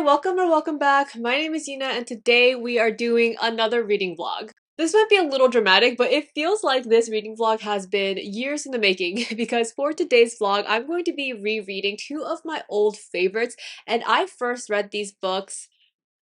welcome or welcome back. My name is Yina, and today we are doing another reading vlog. This might be a little dramatic, but it feels like this reading vlog has been years in the making because for today's vlog, I'm going to be rereading two of my old favorites, and I first read these books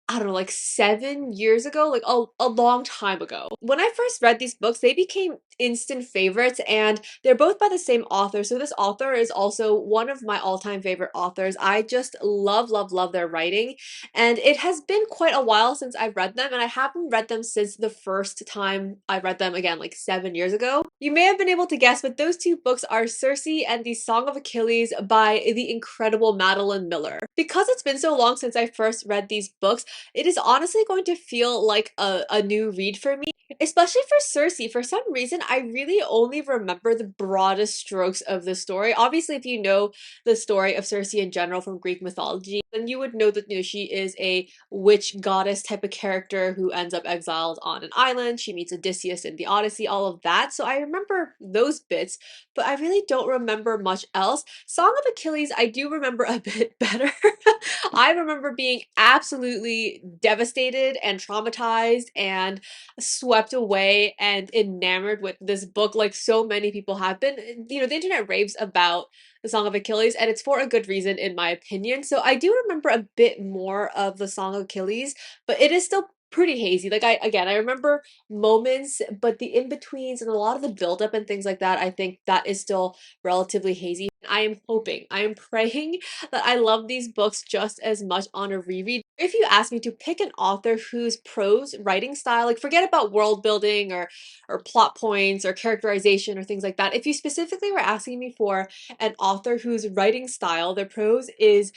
I don't know, like 7 years ago, like a long time ago. When I first read these books, they became instant favorites, and they're both by the same author. So this author is also one of my all-time favorite authors. I just love their writing, and it has been quite a while since I've read them, and I haven't read them since the first time I read them again, like 7 years ago. You may have been able to guess, but those two books are Circe and The Song of Achilles by the incredible Madeline Miller. Because it's been so long since I first read these books, it is honestly going to feel like a new read for me, especially for Circe. For some reason, I really only remember the broadest strokes of the story. Obviously, if you know the story of Circe in general from Greek mythology, then you would know that she is a witch goddess type of character who ends up exiled on an island. She meets Odysseus in the Odyssey, all of that. So I remember those bits, but I really don't remember much else. Song of Achilles, I do remember a bit better. I remember being absolutely devastated and traumatized and swept away and enamored with this book, like so many people have been. The internet raves about the Song of Achilles, and it's for a good reason, in my opinion. So I do remember a bit more of the Song of Achilles, but it is still pretty hazy. Like I remember moments, but the in-betweens and a lot of the buildup and things like that, I think that is still relatively hazy. I am praying that I love these books just as much on a reread. If you ask me to pick an author whose prose writing style, like forget about world building or plot points or characterization or things like that. If you specifically were asking me for an author whose writing style, their prose is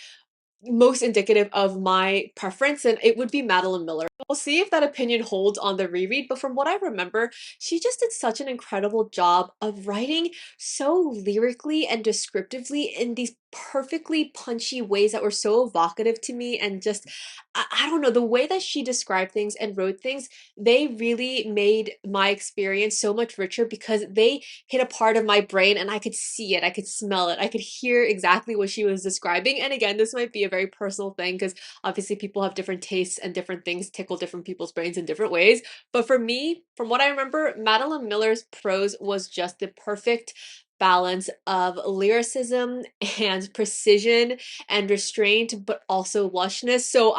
most indicative of my preference, and it would be Madeline Miller. We'll see if that opinion holds on the reread, but from what I remember, she just did such an incredible job of writing so lyrically and descriptively in these perfectly punchy ways that were so evocative to me, and just I don't know, the way that she described things and wrote things, they really made my experience so much richer because they hit a part of my brain and I could see it, I could smell it, I could hear exactly what she was describing. And again, this might be a very personal thing because obviously people have different tastes and different things tickle different people's brains in different ways. But for me, from what I remember, Madeline Miller's prose was just the perfect balance of lyricism and precision and restraint, but also lushness. So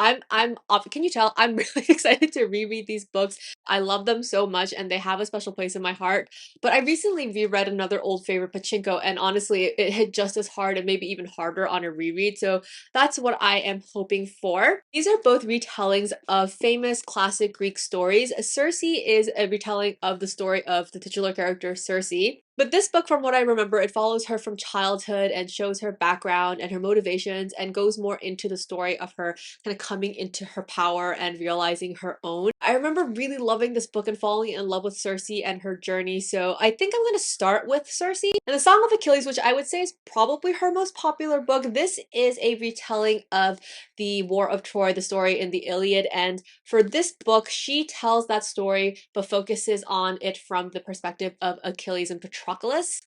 can you tell I'm really excited to reread these books. I love them so much and they have a special place in my heart. But I recently reread another old favorite, Pachinko, and honestly, it hit just as hard and maybe even harder on a reread. So that's what I am hoping for. These are both retellings of famous classic Greek stories. Circe is a retelling of the story of the titular character Circe. But this book, from what I remember, it follows her from childhood and shows her background and her motivations and goes more into the story of her kind of coming into her power and realizing her own. I remember really loving this book and falling in love with Circe and her journey, so I think I'm going to start with Circe. And The Song of Achilles, which I would say is probably her most popular book, this is a retelling of the War of Troy, the story in the Iliad, and for this book, she tells that story but focuses on it from the perspective of Achilles and Patroclus.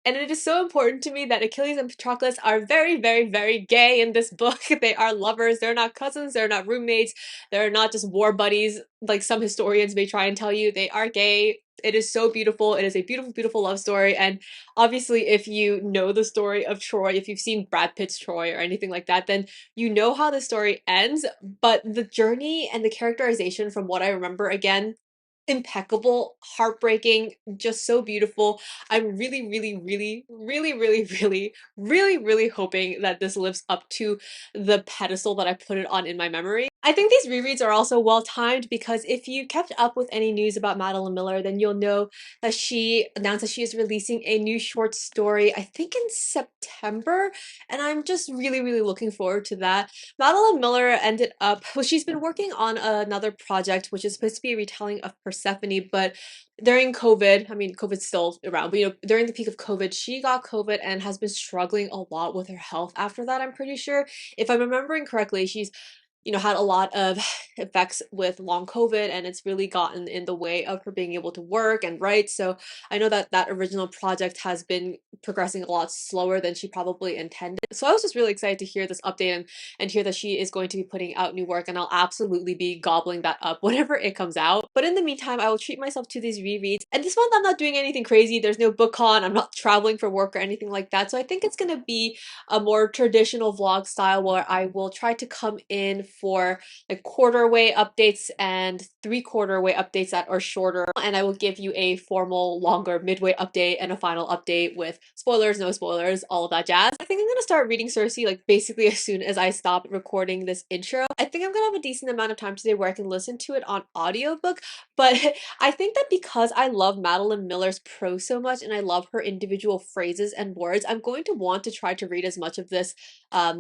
And it is so important to me that Achilles and Patroclus are very gay in this book. They are lovers, they're not cousins, they're not roommates, they're not just war buddies like some historians may try and tell you. They are gay. It is so beautiful. It is a beautiful love story. And obviously, if you know the story of Troy, if you've seen Brad Pitt's Troy or anything like that, then you know how the story ends. But the journey and the characterization, from what I remember, again, impeccable, heartbreaking, just so beautiful. I'm really hoping that this lives up to the pedestal that I put it on in my memory. I think these rereads are also well timed because if you kept up with any news about Madeline Miller, then you'll know that she announced that she is releasing a new short story, I think in September, and I'm just really looking forward to that. Madeline Miller ended up, well, she's been working on another project which is supposed to be a retelling of Persephone, but during COVID, I mean, COVID's still around, but during the peak of COVID, she got COVID and has been struggling a lot with her health after that, I'm pretty sure. If I'm remembering correctly, she's had a lot of effects with long COVID, and it's really gotten in the way of her being able to work and write. So I know that that original project has been progressing a lot slower than she probably intended. So I was just really excited to hear this update and hear that she is going to be putting out new work, and I'll absolutely be gobbling that up whenever it comes out. But in the meantime, I will treat myself to these rereads. And this month I'm not doing anything crazy. There's no book con, I'm not traveling for work or anything like that. So I think it's gonna be a more traditional vlog style where I will try to come in for like quarter way updates and 3/4 way updates that are shorter, and I will give you a formal longer midway update and a final update with spoilers, no spoilers, all of that jazz. I think I'm gonna start reading Circe like basically as soon as I stop recording this intro. I think I'm gonna have a decent amount of time today where I can listen to it on audiobook, but I think that because I love Madeline Miller's prose so much and I love her individual phrases and words, I'm going to want to try to read as much of this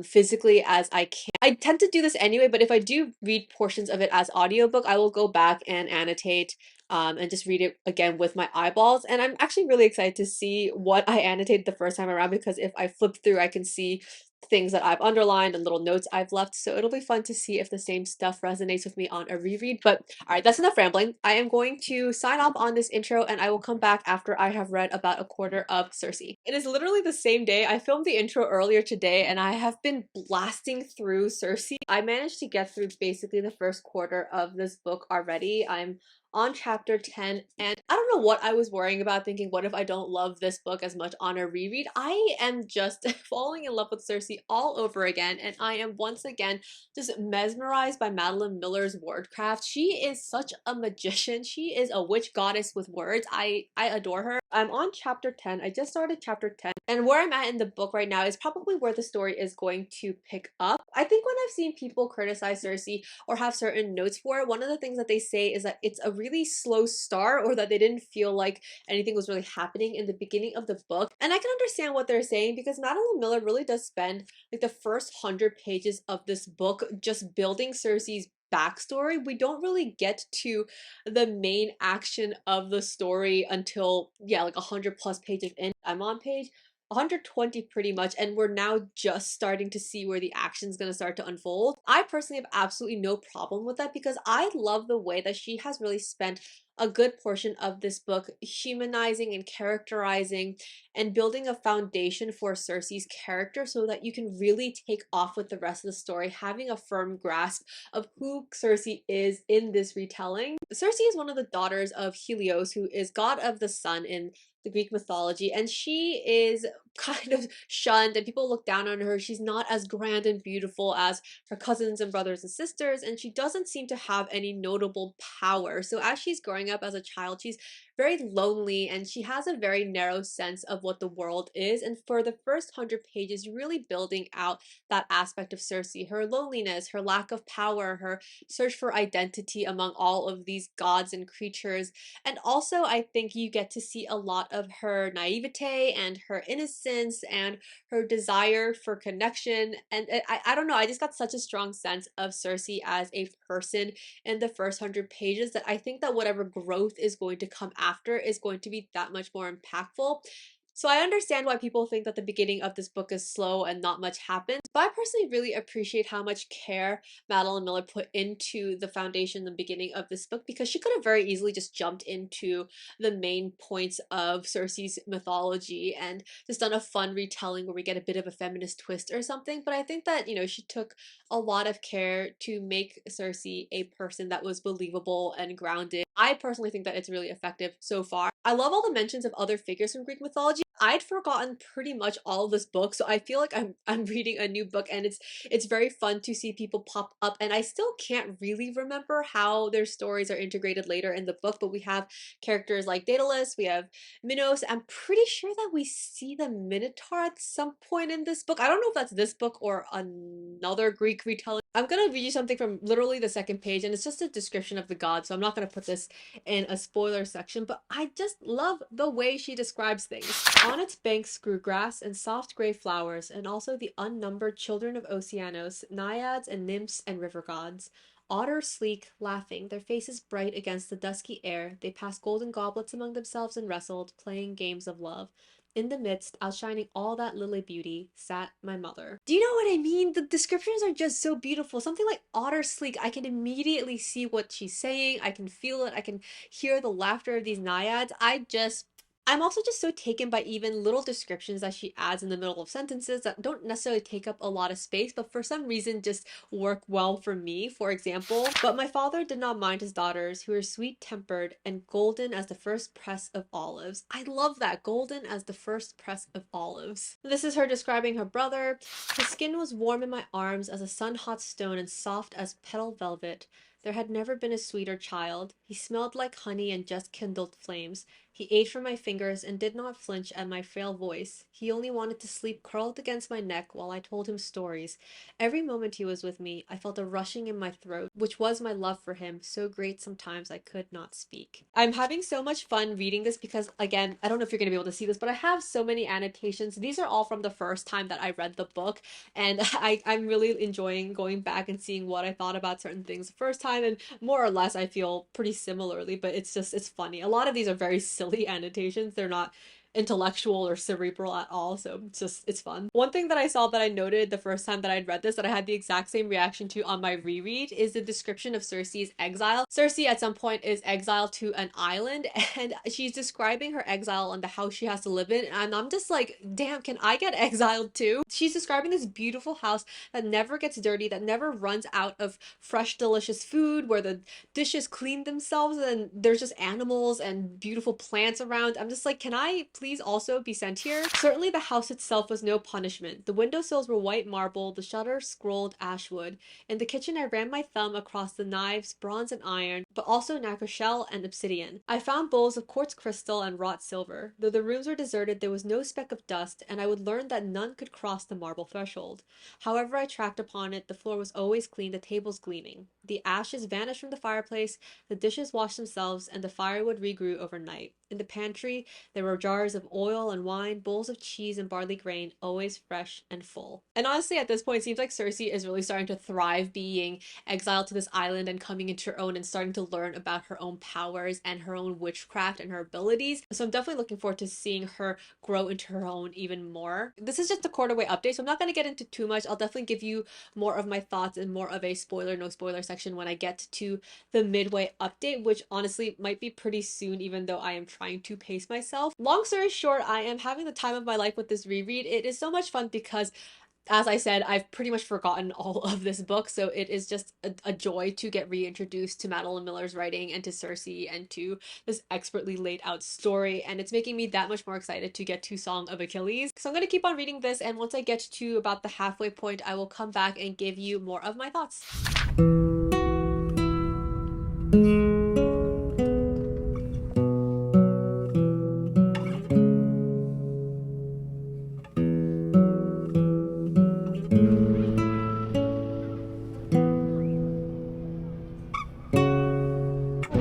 physically as I can. I tend to do this anyway, but if I do read portions of it as audiobook, I will go back and annotate and just read it again with my eyeballs. And I'm actually really excited to see what I annotated the first time around, because if I flip through, I can see things that I've underlined and little notes I've left. So it'll be fun to see if the same stuff resonates with me on a reread. But all right, that's enough rambling. I am going to sign off on this intro, and I will come back after I have read about a quarter of Circe. It is literally the same day. I filmed the intro earlier today, and I have been blasting through Circe. I managed to get through basically the first quarter of this book already. I'm on chapter 10, and I don't know what I was worrying about, thinking what if I don't love this book as much on a reread. I am just falling in love with Circe all over again, and I am once again just mesmerized by Madeline Miller's wordcraft. She is such a magician. She is a witch goddess with words. I adore her. I'm on chapter 10. I just started chapter 10, and where I'm at in the book right now is probably where the story is going to pick up. I think when I've seen people criticize Circe or have certain notes for it, one of the things that they say is that it's a really slow start, or that they didn't feel like anything was really happening in the beginning of the book. And I can understand what they're saying, because Madeline Miller really does spend like the first 100 pages of this book just building Circe's backstory. We don't really get to the main action of the story until, yeah, like 100 plus pages in. I'm on page 120 pretty much, and we're now just starting to see where the action's gonna start to unfold. I personally have absolutely no problem with that, because I love the way that she has really spent a good portion of this book humanizing and characterizing and building a foundation for Circe's character, so that you can really take off with the rest of the story, having a firm grasp of who Circe is in this retelling. Circe is one of the daughters of Helios, who is god of the sun in the Greek mythology, and she is kind of shunned and people look down on her. She's not as grand and beautiful as her cousins and brothers and sisters, and she doesn't seem to have any notable power. So as she's growing up as a child, she's very lonely, and she has a very narrow sense of what the world is. And for the first 100 pages, really building out that aspect of Circe, her loneliness, her lack of power, her search for identity among all of these gods and creatures. And also, I think you get to see a lot of her naivete and her innocence and her desire for connection. And I don't know, I just got such a strong sense of Circe as a person in the first 100 pages, that I think that whatever growth is going to come after is going to be that much more impactful. So I understand why people think that the beginning of this book is slow and not much happens, but I personally really appreciate how much care Madeline Miller put into the foundation, the beginning of this book, because she could have very easily just jumped into the main points of Circe's mythology and just done a fun retelling where we get a bit of a feminist twist or something. But I think that, she took a lot of care to make Circe a person that was believable and grounded. I personally think that it's really effective so far. I love all the mentions of other figures from Greek mythology. I'd forgotten pretty much all of this book, so I feel like I'm reading a new book, and it's very fun to see people pop up, and I still can't really remember how their stories are integrated later in the book. But we have characters like Daedalus, we have Minos. I'm pretty sure that we see the Minotaur at some point in this book. I don't know if that's this book or another Greek retelling. I'm gonna read you something from literally the second page, and it's just a description of the god, so I'm not gonna put this in a spoiler section, but I just love the way she describes things. On its banks grew grass and soft gray flowers, and also the unnumbered children of Oceanos, naiads and nymphs and river gods. Otter sleek, laughing, their faces bright against the dusky air, they passed golden goblets among themselves and wrestled, playing games of love. In the midst, outshining all that lily beauty, sat my mother. Do you know what I mean? The descriptions are just so beautiful. Something like otter sleek, I can immediately see what she's saying. I can feel it. I can hear the laughter of these naiads. I'm also just so taken by even little descriptions that she adds in the middle of sentences that don't necessarily take up a lot of space, but for some reason just work well for me. For example, but my father did not mind his daughters, who were sweet-tempered and golden as the first press of olives. I love that, golden as the first press of olives. This is her describing her brother. His skin was warm in my arms as a sun-hot stone and soft as petal velvet. There had never been a sweeter child. He smelled like honey and just kindled flames. He ate from my fingers and did not flinch at my frail voice. He only wanted to sleep curled against my neck while I told him stories. Every moment he was with me, I felt a rushing in my throat, which was my love for him, so great sometimes I could not speak. I'm having so much fun reading this because, again, I don't know if you're going to be able to see this, but I have so many annotations. These are all from the first time that I read the book, and I'm really enjoying going back and seeing what I thought about certain things the first time, and more or less I feel pretty similarly, but it's funny. A lot of these are very silly annotations. They're not intellectual or cerebral at all, so it's fun. One thing that I saw that I noted the first time that I'd read this that I had the exact same reaction to on my reread is the description of Circe's exile. Circe at some point is exiled to an island, and she's describing her exile and the house she has to live in, and I'm just like, damn, can I get exiled too? She's describing this beautiful house that never gets dirty, that never runs out of fresh delicious food, where the dishes clean themselves and there's just animals and beautiful plants around. I'm just like, can I please also be sent here? Certainly the house itself was no punishment. The windowsills were white marble, the shutters scrolled ashwood. In the kitchen I ran my thumb across the knives, bronze and iron, but also nacre shell and obsidian. I found bowls of quartz crystal and wrought silver. Though the rooms were deserted, there was no speck of dust, and I would learn that none could cross the marble threshold. However I tracked upon it, the floor was always clean, the tables gleaming. The ashes vanished from the fireplace, the dishes washed themselves, and the firewood regrew overnight. In the pantry, there were jars of oil and wine, bowls of cheese and barley grain, always fresh and full. And honestly, at this point, it seems like Circe is really starting to thrive being exiled to this island and coming into her own and starting to learn about her own powers and her own witchcraft and her abilities. So I'm definitely looking forward to seeing her grow into her own even more. This is just a quarterway update, so I'm not going to get into too much. I'll definitely give you more of my thoughts and more of a spoiler, no spoiler section when I get to the midway update, which honestly might be pretty soon, even though I am trying to pace myself. Long story short, I am having the time of my life with this reread. It is so much fun because, as I said, I've pretty much forgotten all of this book, so it is just a joy to get reintroduced to Madeline Miller's writing and to Circe and to this expertly laid out story, and it's making me that much more excited to get to Song of Achilles. So I'm going to keep on reading this, and once I get to about the halfway point, I will come back and give you more of my thoughts.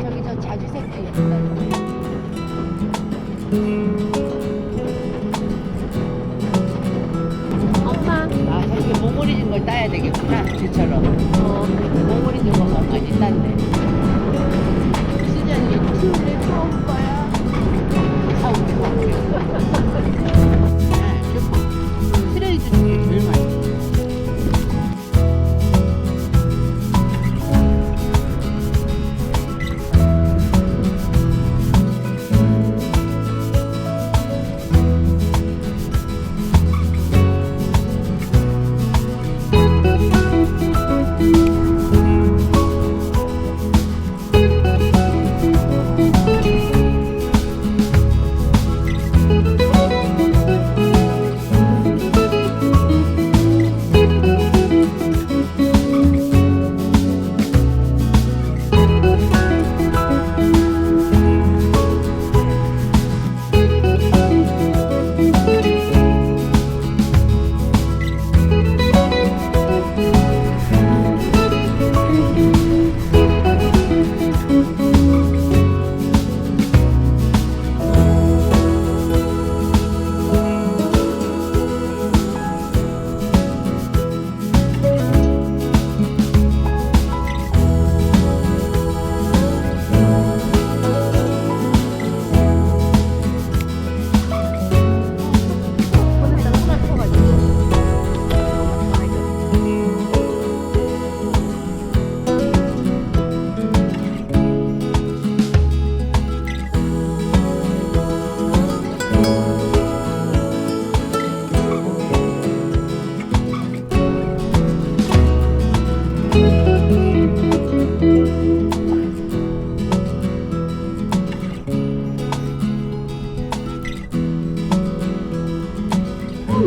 저기서 자주색 예쁘다. 엄마. 아, 저렇게 몽골이진 걸 따야 되겠구나. 쟤처럼. 몽골이진 거가 많이 딴데. 수전이 춤을 처음 거야. 트레이드 중에 제일 많이.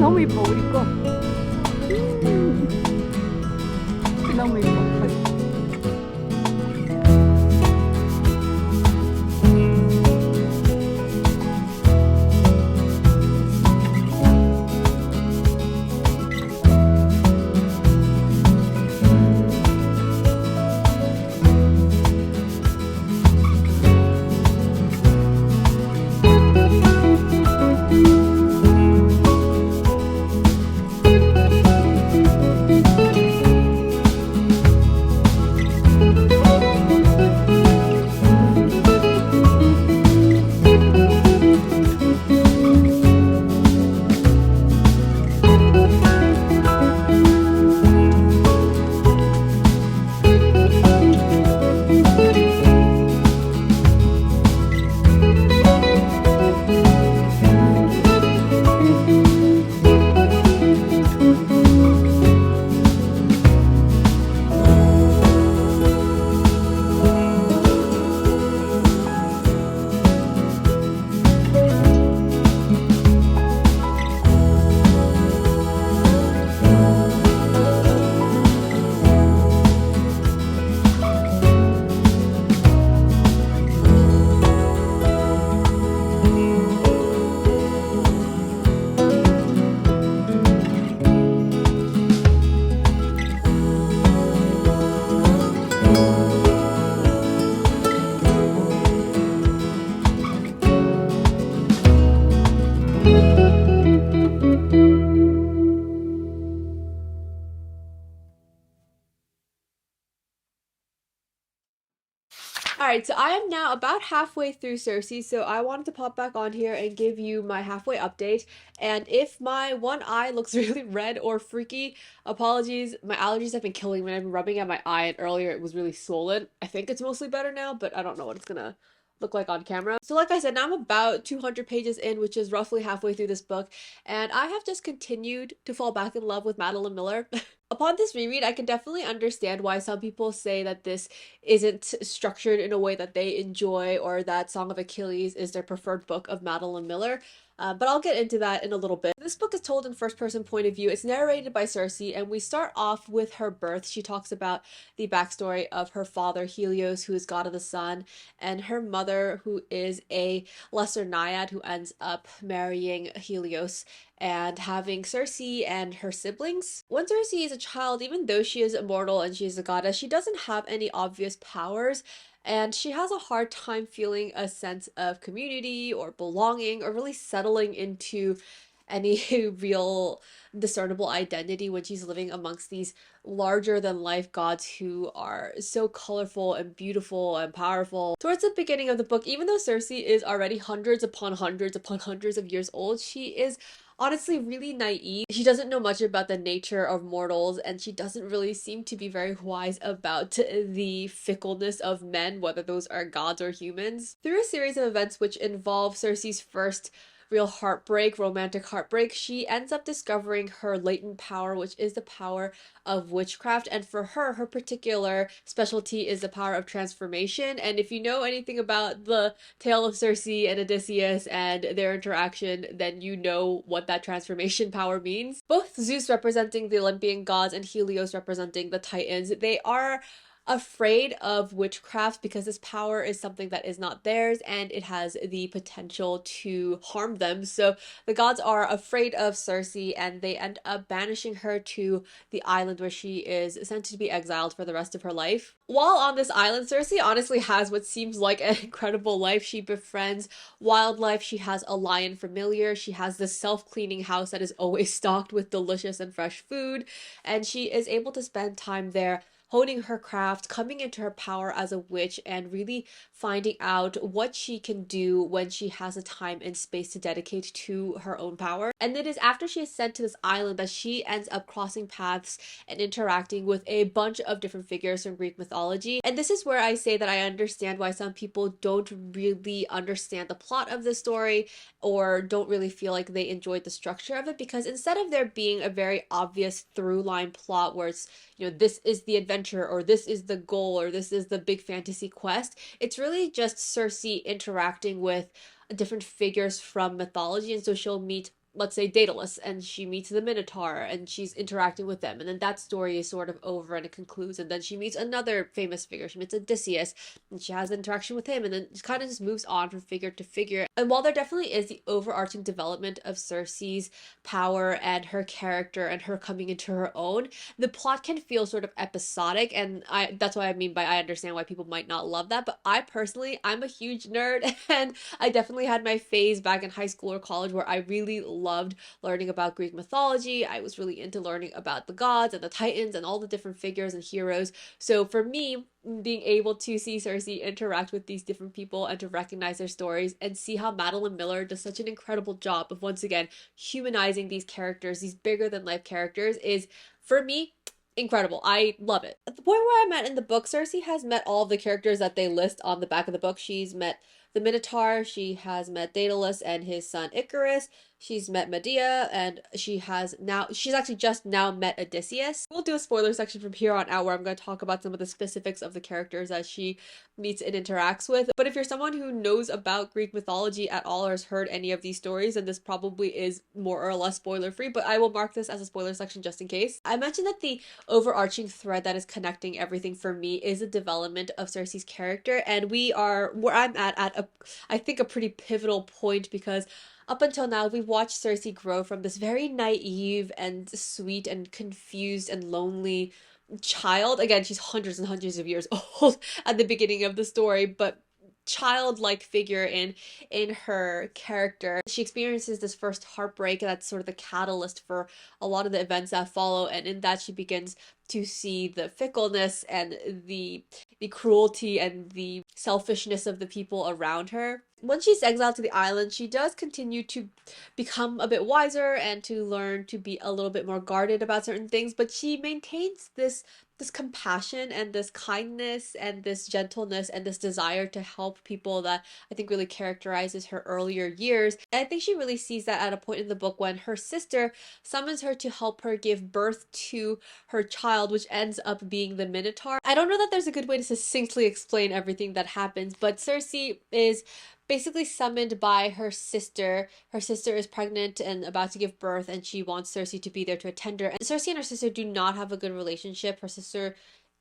너무 이뻐 우리 꽃. 너무 이뻐. Alright, so I am now about halfway through Circe, so I wanted to pop back on here and give you my halfway update. And if my one eye looks really red or freaky, apologies. My allergies have been killing me. I've been rubbing at my eye, and earlier it was really swollen. I think it's mostly better now, but I don't know what it's gonna look like on camera. So like I said, now I'm about 200 pages in, which is roughly halfway through this book, and I have just continued to fall back in love with Madeline Miller. Upon this reread, I can definitely understand why some people say that this isn't structured in a way that they enjoy, or that Song of Achilles is their preferred book of Madeline Miller. But I'll get into that in a little bit. This book is told in first person point of view. It's narrated by Circe, and we start off with her birth. She talks about the backstory of her father, Helios, who is god of the sun, and her mother, who is a lesser naiad who ends up marrying Helios and having Circe and her siblings. When Circe is a child, even though she is immortal and she is a goddess, she doesn't have any obvious powers, and she has a hard time feeling a sense of community or belonging or really settling into any real discernible identity when she's living amongst these larger than life gods who are so colorful and beautiful and powerful. Towards the beginning of the book, even though Circe is already hundreds upon hundreds upon hundreds of years old, she is honestly really naive. She doesn't know much about the nature of mortals, and she doesn't really seem to be very wise about the fickleness of men, whether those are gods or humans. Through a series of events which involve Circe's first real heartbreak, romantic heartbreak, she ends up discovering her latent power, which is the power of witchcraft. And for her, her particular specialty is the power of transformation. And if you know anything about the tale of Circe and Odysseus and their interaction, then you know what that transformation power means. Both Zeus representing the Olympian gods and Helios representing the Titans, they are afraid of witchcraft because this power is something that is not theirs and it has the potential to harm them. So the gods are afraid of Circe, and they end up banishing her to the island where she is sent to be exiled for the rest of her life. While on this island, Circe honestly has what seems like an incredible life. She befriends wildlife, she has a lion familiar, she has this self-cleaning house that is always stocked with delicious and fresh food, and she is able to spend time there honing her craft, coming into her power as a witch, and really finding out what she can do when she has the time and space to dedicate to her own power. And it is after she is sent to this island that she ends up crossing paths and interacting with a bunch of different figures from Greek mythology. And this is where I say that I understand why some people don't really understand the plot of the story or don't really feel like they enjoyed the structure of it, because instead of there being a very obvious through line plot where it's, you know, this is the adventure or this is the goal or this is the big fantasy quest, it's really just Circe interacting with different figures from mythology. And so she'll meet let's say Daedalus, and she meets the Minotaur and she's interacting with them, and then that story is sort of over and it concludes, and then she meets another famous figure, she meets Odysseus, and she has an interaction with him, and then it kind of just moves on from figure to figure. And while there definitely is the overarching development of Circe's power and her character and her coming into her own, the plot can feel sort of episodic, and I that's what I mean by I understand why people might not love that. But I personally, I'm a huge nerd and I definitely had my phase back in high school or college where I really loved learning about Greek mythology. I was really into learning about the gods and the titans and all the different figures and heroes. So for me, being able to see Circe interact with these different people and to recognize their stories and see how Madeline Miller does such an incredible job of once again humanizing these characters, these bigger than life characters, is for me incredible. I love it. At the point where I'm at in the book, Circe has met all of the characters that they list on the back of the book. She's met the Minotaur, she has met Daedalus and his son Icarus, she's met Medea, and she's actually just now met Odysseus. We'll do a spoiler section from here on out where I'm going to talk about some of the specifics of the characters that she meets and interacts with. But if you're someone who knows about Greek mythology at all or has heard any of these stories, then this probably is more or less spoiler free, but I will mark this as a spoiler section just in case. I mentioned that the overarching thread that is connecting everything for me is the development of Circe's character, and we are where I'm at I think a pretty pivotal point, because up until now we've watched Circe grow from this very naive and sweet and confused and lonely child. Again, she's hundreds and hundreds of years old at the beginning of the story, but childlike figure in her character. She experiences this first heartbreak that's sort of the catalyst for a lot of the events that follow, and in that she begins to see the fickleness and the cruelty and the selfishness of the people around her. When she's exiled to the island, she does continue to become a bit wiser and to learn to be a little bit more guarded about certain things, but she maintains this compassion and this kindness and this gentleness and this desire to help people that I think really characterizes her earlier years. And I think she really sees that at a point in the book when her sister summons her to help her give birth to her child, which ends up being the Minotaur. I don't know that there's a good way to succinctly explain everything that happens, but Circe is basically summoned by her sister. Her sister is pregnant and about to give birth, and she wants Circe to be there to attend her. And Circe and her sister do not have a good relationship. Her sister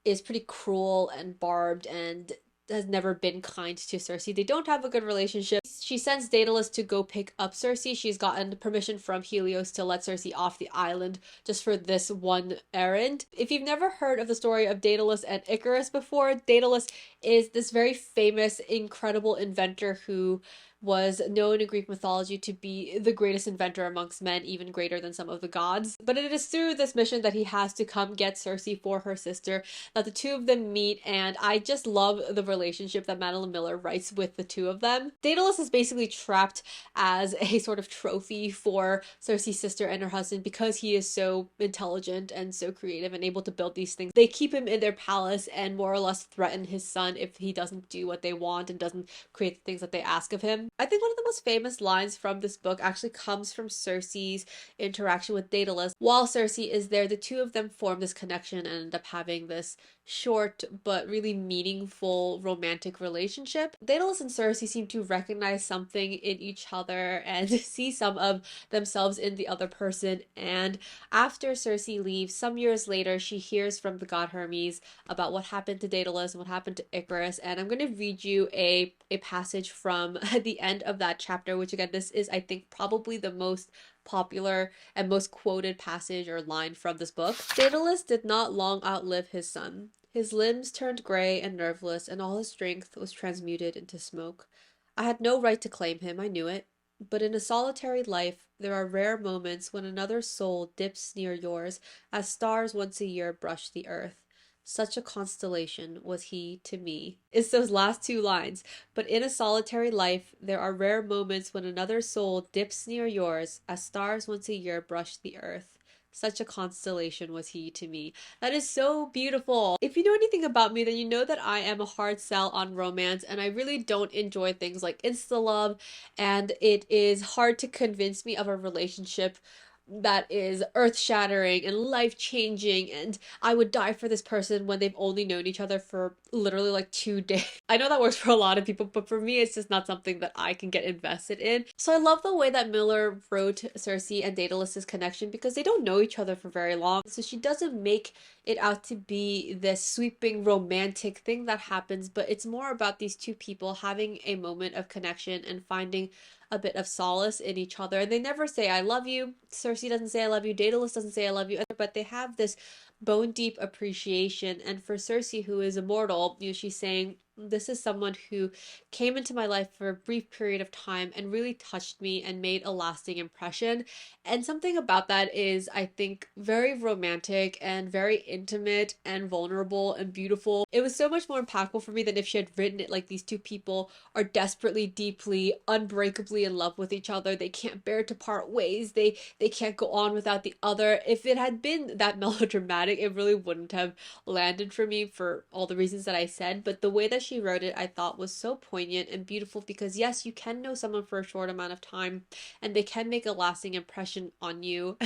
is pretty cruel and barbed and has never been kind to Circe. They don't have a good relationship. She sends Daedalus to go pick up Circe. She's gotten permission from Helios to let Circe off the island just for this one errand. If you've never heard of the story of Daedalus and Icarus before, Daedalus is this very famous, incredible inventor who was known in Greek mythology to be the greatest inventor amongst men, even greater than some of the gods. But it is through this mission that he has to come get Circe for her sister that the two of them meet, and I just love the relationship that Madeline Miller writes with the two of them. Daedalus is basically trapped as a sort of trophy for Circe's sister and her husband because he is so intelligent and so creative and able to build these things. They keep him in their palace and more or less threaten his son if he doesn't do what they want and doesn't create the things that they ask of him. I think one of the most famous lines from this book actually comes from Circe's interaction with Daedalus. While Circe is there, the two of them form this connection and end up having this short but really meaningful romantic relationship. Daedalus and Circe seem to recognize something in each other and see some of themselves in the other person, and after Circe leaves, some years later, she hears from the god Hermes about what happened to Daedalus and what happened to Icarus, and I'm going to read you a passage from the end of that chapter, which again, this is, I think, probably the most popular and most quoted passage or line from this book. Daedalus did not long outlive his son. His limbs turned gray and nerveless, and all his strength was transmuted into smoke. I had no right to claim him, I knew it. But in a solitary life, there are rare moments when another soul dips near yours, as stars once a year brush the earth. Such a constellation was he to me. It's those last two lines. But in a solitary life, there are rare moments when another soul dips near yours, as stars once a year brush the earth. Such a constellation was he to me. That is so beautiful. If you know anything about me, then you know that I am a hard sell on romance, and I really don't enjoy things like insta love, and it is hard to convince me of a relationship that is earth-shattering and life-changing, and I would die for this person when they've only known each other for literally like 2 days. I know that works for a lot of people, but for me, it's just not something that I can get invested in. So I love the way that Miller wrote Circe and Daedalus's connection because they don't know each other for very long. So she doesn't make it out to be this sweeping romantic thing that happens, but it's more about these two people having a moment of connection and finding a bit of solace in each other. They never say I love you. Circe doesn't say I love you. Daedalus doesn't say I love you, but they have this bone deep appreciation. And for Circe, who is immortal, she's saying this is someone who came into my life for a brief period of time and really touched me and made a lasting impression. And something about that is, I think, very romantic and very intimate and vulnerable and beautiful. It was so much more impactful for me than if she had written it like these two people are desperately, deeply, unbreakably in love with each other. They can't bear to part ways. They can't go on without the other. If it had been that melodramatic, it really wouldn't have landed for me for all the reasons that I said. But the way that she wrote it, I thought was so poignant and beautiful because yes, you can know someone for a short amount of time and they can make a lasting impression on you.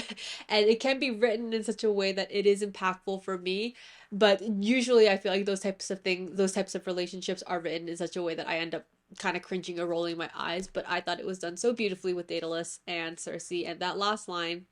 And it can be written in such a way that it is impactful for me. But usually I feel like those types of things, those types of relationships are written in such a way that I end up kind of cringing or rolling my eyes. But I thought it was done so beautifully with Daedalus and Circe. And that last line,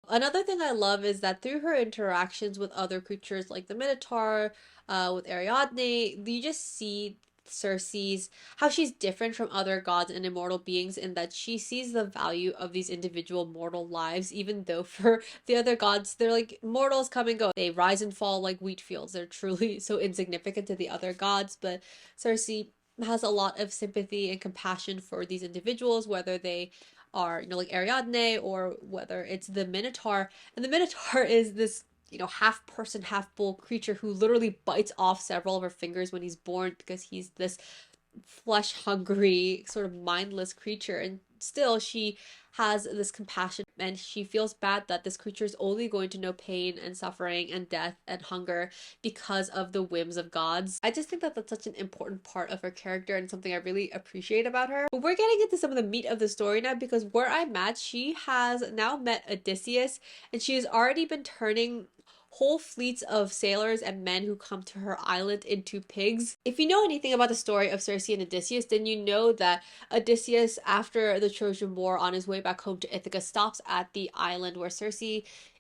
another thing I love is that through her interactions with other creatures like the Minotaur, with Ariadne, you just see Circe's how she's different from other gods and immortal beings in that she sees the value of these individual mortal lives, even though for the other gods, they're like mortals come and go. They rise and fall like wheat fields. They're truly so insignificant to the other gods, but Circe has a lot of sympathy and compassion for these individuals, whether they are, like Ariadne or whether it's the Minotaur. And the Minotaur is this, half person, half bull creature who literally bites off several of her fingers when he's born because he's this flesh hungry, sort of mindless creature. And still, she has this compassion and she feels bad that this creature is only going to know pain and suffering and death and hunger because of the whims of gods. I just think that that's such an important part of her character and something I really appreciate about her. But we're getting into some of the meat of the story now because where I'm at, she has now met Odysseus and she has already been turning whole fleets of sailors and men who come to her island into pigs. If you know anything about the story of Circe and Odysseus, then you know that Odysseus, after the Trojan War on his way back home to Ithaca, stops at the island where Circe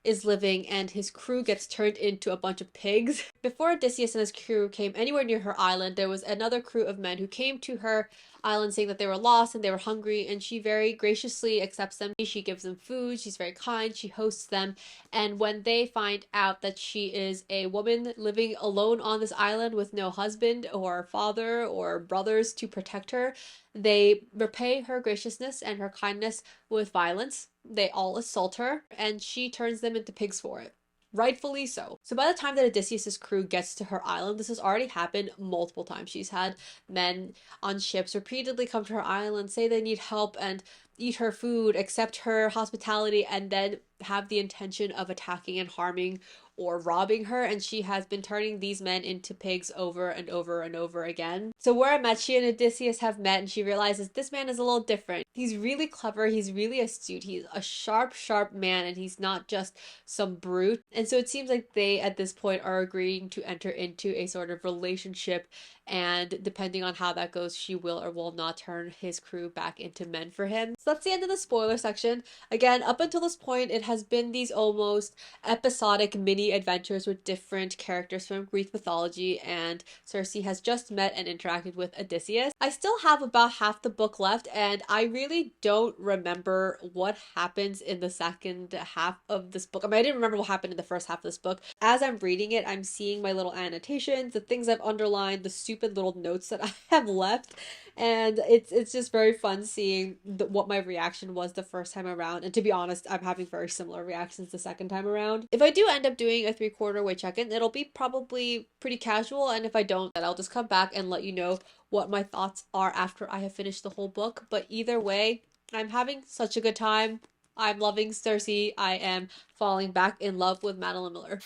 is living and his crew gets turned into a bunch of pigs. Before Odysseus and his crew came anywhere near her island, there was another crew of men who came to her island saying that they were lost and they were hungry, and she very graciously accepts them. She gives them food, she's very kind, she hosts them, and when they find out that she is a woman living alone on this island with no husband or father or brothers to protect her, they repay her graciousness and her kindness with violence. They all assault her, and she turns them into pigs for it. Rightfully so. So by the time that Odysseus's crew gets to her island, this has already happened multiple times. She's had men on ships repeatedly come to her island, say they need help, and eat her food, accept her hospitality, and then have the intention of attacking and harming or robbing her, and she has been turning these men into pigs over and over and over again. So where I'm at, she and Odysseus have met and she realizes this man is a little different. He's really clever, he's really astute, he's a sharp, sharp man, and he's not just some brute. And so it seems like they, at this point, are agreeing to enter into a sort of relationship, and depending on how that goes, she will or will not turn his crew back into men for him. So that's the end of the spoiler section. Again, up until this point, it has been these almost episodic mini adventures with different characters from Greek mythology, and Circe has just met and interacted with Odysseus. I still have about half the book left, and I really don't remember what happens in the second half of this book. I mean, I didn't remember what happened in the first half of this book. As I'm reading it, I'm seeing my little annotations, the things I've underlined, the stupid little notes that I have left, and it's just very fun seeing what my reaction was the first time around. And to be honest, I'm having very similar reactions the second time around. If I do end up doing a 3/4 way check-in, it'll be probably pretty casual, and if I don't, then I'll just come back and let you know what my thoughts are after I have finished the whole book. But either way, I'm having such a good time. I'm loving Circe. I am falling back in love with Madeline Miller.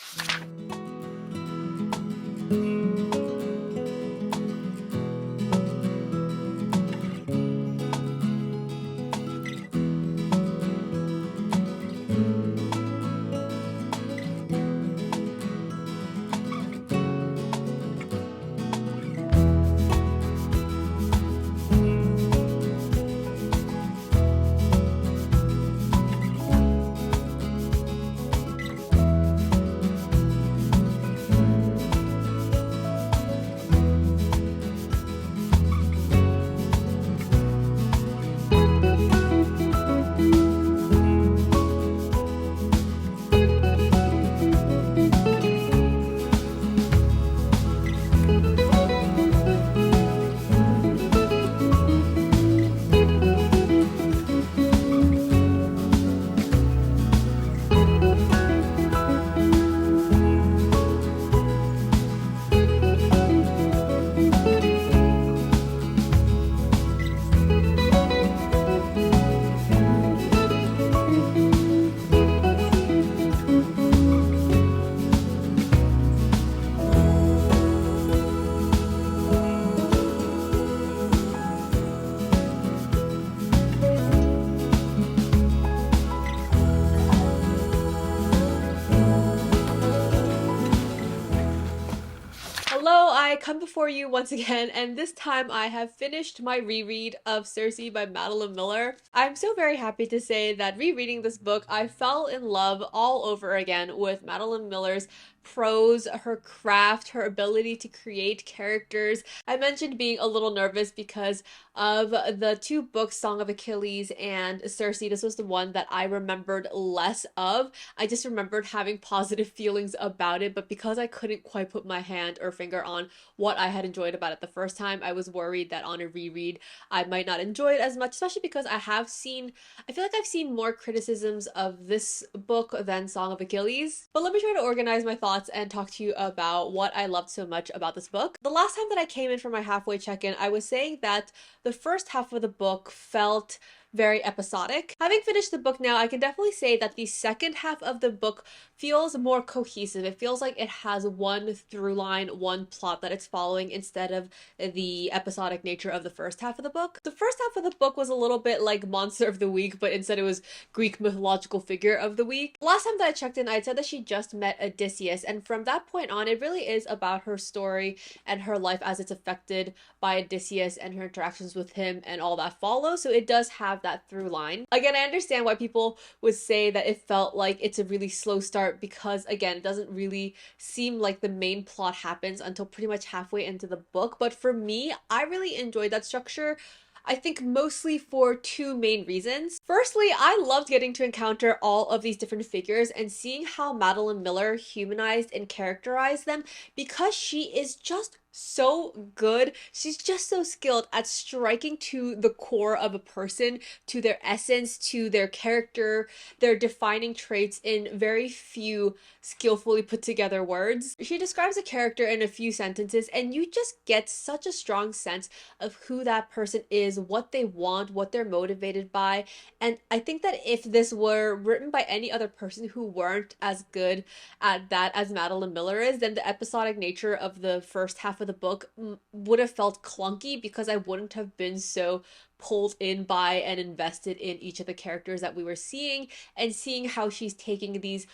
I come before you once again, and this time I have finished my reread of Circe by Madeline Miller. I'm so very happy to say that rereading this book, I fell in love all over again with Madeline Miller's prose, her craft, her ability to create characters. I mentioned being a little nervous because of the two books, Song of Achilles and Circe. This was the one that I remembered less of. I just remembered having positive feelings about it, but because I couldn't quite put my hand or finger on what I had enjoyed about it the first time, I was worried that on a reread I might not enjoy it as much, especially because I feel like I've seen more criticisms of this book than Song of Achilles. But let me try to organize my thoughts and talk to you about what I loved so much about this book. The last time that I came in for my halfway check-in, I was saying that the first half of the book felt very episodic. Having finished the book now, I can definitely say that the second half of the book feels more cohesive. It feels like it has one through line, one plot that it's following instead of the episodic nature of the first half of the book. The first half of the book was a little bit like Monster of the Week, but instead it was Greek mythological figure of the week. Last time that I checked in, I said that she just met Odysseus, and from that point on, it really is about her story and her life as it's affected by Odysseus and her interactions with him and all that follows. So it does have that through line. Again, I understand why people would say that it felt like it's a really slow start because, again, it doesn't really seem like the main plot happens until pretty much halfway into the book. But for me, I really enjoyed that structure. I think mostly for two main reasons. Firstly, I loved getting to encounter all of these different figures and seeing how Madeline Miller humanized and characterized them because she is just so good. She's just so skilled at striking to the core of a person, to their essence, to their character, their defining traits in very few skillfully put together words. She describes a character in a few sentences and you just get such a strong sense of who that person is, what they want, what they're motivated by. And I think that if this were written by any other person who weren't as good at that as Madeline Miller is, then the episodic nature of the first half of the book would have felt clunky because I wouldn't have been so pulled in by and invested in each of the characters that we were seeing and seeing how she's taking these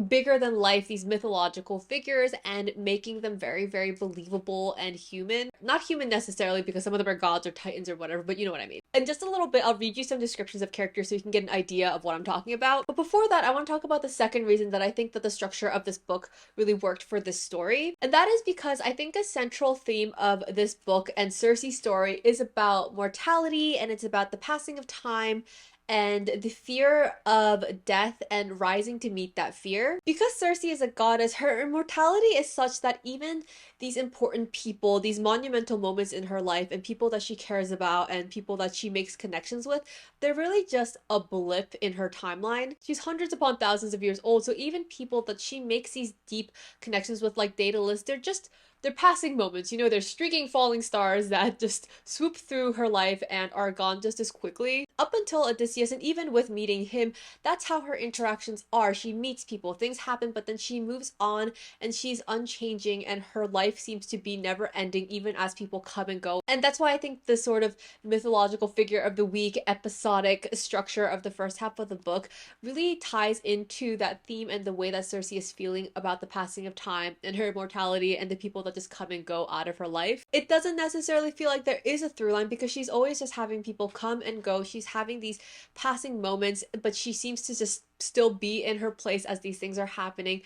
bigger than life, these mythological figures, and making them very, very believable and human. Not human necessarily because some of them are gods or titans or whatever, but you know what I mean. In just a little bit, I'll read you some descriptions of characters so you can get an idea of what I'm talking about. But before that, I want to talk about the second reason that I think that the structure of this book really worked for this story. And that is because I think a central theme of this book and Circe's story is about mortality and it's about the passing of time and the fear of death and rising to meet that fear. Because Circe is a goddess, her immortality is such that even these important people, these monumental moments in her life, and people that she cares about and people that she makes connections with, they're really just a blip in her timeline. She's hundreds upon thousands of years old, so even people that she makes these deep connections with, like Daedalus, they're passing moments. You know, they're streaking falling stars that just swoop through her life and are gone just as quickly. Up until Odysseus, and even with meeting him, that's how her interactions are. She meets people, things happen, but then she moves on and she's unchanging and her life seems to be never ending even as people come and go. And that's why I think the sort of mythological figure of the week, episodic structure of the first half of the book really ties into that theme and the way that Circe is feeling about the passing of time and her immortality and the people that just come and go out of her life. It doesn't necessarily feel like there is a through line because she's always just having people come and go. She's having these passing moments, but she seems to just still be in her place as these things are happening,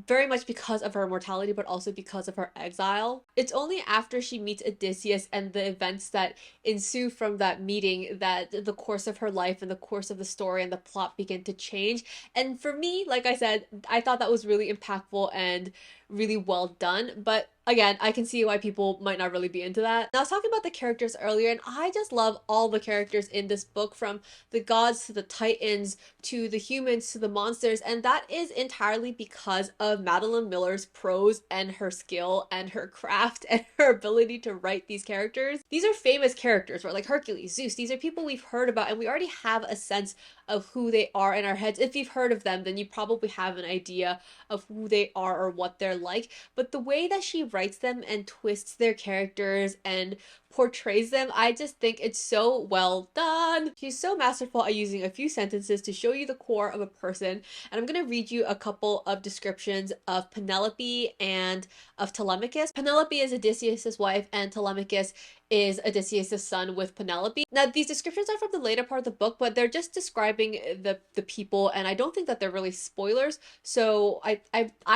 very much because of her mortality, but also because of her exile. It's only after she meets Odysseus and the events that ensue from that meeting that the course of her life and the course of the story and the plot begin to change. And for me, like I said, I thought that was really impactful and really well done. But again, I can see why people might not really be into that. Now, I was talking about the characters earlier, and I just love all the characters in this book, from the gods to the titans to the humans to the monsters, and that is entirely because of Madeline Miller's prose and her skill and her craft and her ability to write these characters. These are famous characters, right? Like Hercules, Zeus. These are people we've heard about, and we already have a sense of who they are in our heads. If you've heard of them, then you probably have an idea of who they are or what they're like. But the way that she writes them and twists their characters and portrays them, I just think it's so well done. She's so masterful at using a few sentences to show you the core of a person. And I'm gonna read you a couple of descriptions of Penelope and of Telemachus. Penelope is Odysseus' wife, and Telemachus is Odysseus' son with Penelope. Now, these descriptions are from the later part of the book, but they're just describing the people, and I don't think that they're really spoilers. So I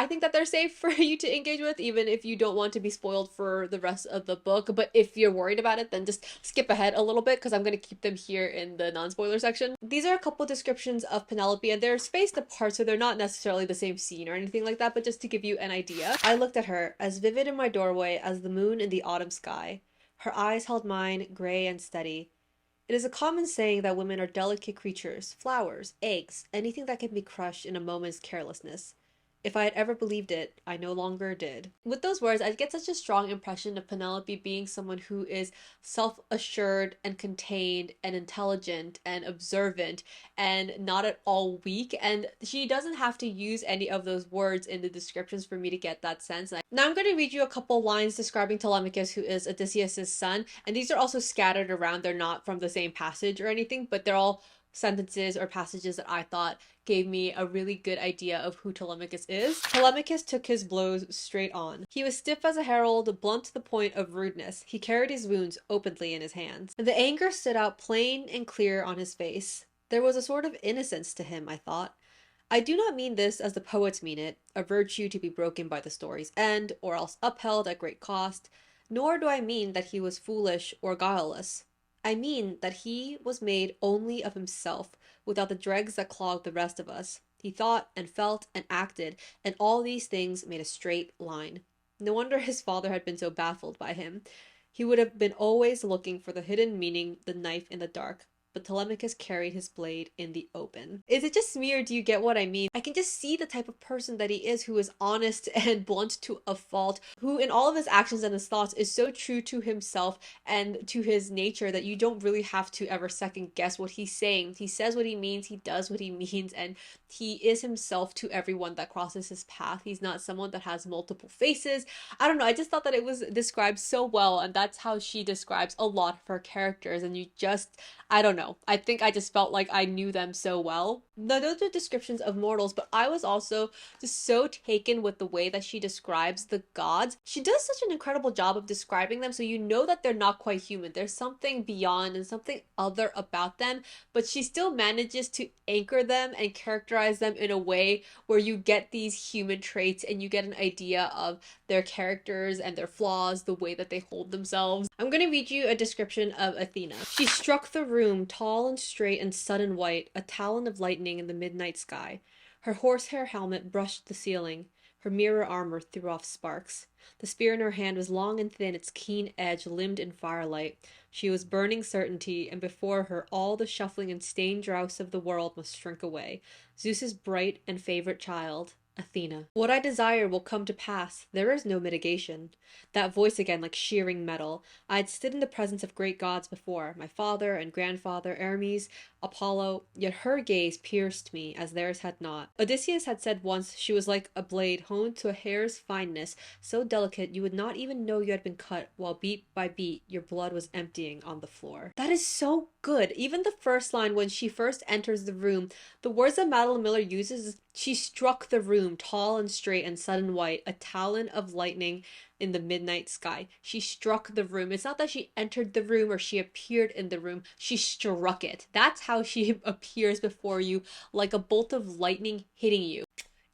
think that they're safe for you to engage with, even if you don't want to be spoiled for the rest of the book. But if you're worried about it, then just skip ahead a little bit because I'm going to keep them here in the non-spoiler section. These are a couple descriptions of Penelope, and they're spaced apart, so they're not necessarily the same scene or anything like that, but just to give you an idea. I looked at her, as vivid in my doorway as the moon in the autumn sky. Her eyes held mine, gray and steady. It is a common saying that women are delicate creatures, flowers, eggs, anything that can be crushed in a moment's carelessness. If I had ever believed it, I no longer did. With those words, I get such a strong impression of Penelope being someone who is self-assured and contained and intelligent and observant and not at all weak. And she doesn't have to use any of those words in the descriptions for me to get that sense. Now I'm going to read you a couple lines describing Telemachus, who is Odysseus' son. And these are also scattered around. They're not from the same passage or anything, but they're all sentences or passages that I thought gave me a really good idea of who Telemachus is. Telemachus took his blows straight on. He was stiff as a herald, blunt to the point of rudeness. He carried his wounds openly in his hands. The anger stood out plain and clear on his face. There was a sort of innocence to him, I thought. I do not mean this as the poets mean it, a virtue to be broken by the story's end, or else upheld at great cost, nor do I mean that he was foolish or guileless. I mean that he was made only of himself, without the dregs that clogged the rest of us. He thought and felt and acted, and all these things made a straight line. No wonder his father had been so baffled by him. He would have been always looking for the hidden meaning, the knife in the dark. But Telemachus carried his blade in the open. Is it just me, or do you get what I mean? I can just see the type of person that he is, who is honest and blunt to a fault, who in all of his actions and his thoughts is so true to himself and to his nature that you don't really have to ever second guess what he's saying. He says what he means, he does what he means, and he is himself to everyone that crosses his path. He's not someone that has multiple faces. I don't know, I just thought that it was described so well, and that's how she describes a lot of her characters, and you just, I don't know. I think I just felt like I knew them so well. Now, those are descriptions of mortals, but I was also just so taken with the way that she describes the gods. She does such an incredible job of describing them, so you know that they're not quite human. There's something beyond and something other about them, but she still manages to anchor them and characterize them in a way where you get these human traits and you get an idea of their characters and their flaws, the way that they hold themselves. I'm going to read you a description of Athena. She struck the room, tall and straight and sudden white, a talon of lightning in the midnight sky. Her horsehair helmet brushed the ceiling. Her mirror armor threw off sparks. The spear in her hand was long and thin, its keen edge limned in firelight. She was burning certainty, and before her all the shuffling and stained dross of the world must shrink away. Zeus's bright and favorite child, Athena. What I desire will come to pass. There is no mitigation. That voice again, like shearing metal. I had stood in the presence of great gods before, my father and grandfather, Hermes, Apollo, yet her gaze pierced me as theirs had not. Odysseus had said once she was like a blade honed to a hair's fineness, so delicate you would not even know you had been cut, while beat by beat your blood was emptying on the floor. That is so good. Even the first line, when she first enters the room, the words that Madeline Miller uses is, she struck the room, tall and straight and sudden white, a talon of lightning in the midnight sky. She struck the room. It's not that she entered the room or she appeared in the room. She struck it. That's how she appears before you, like a bolt of lightning hitting you.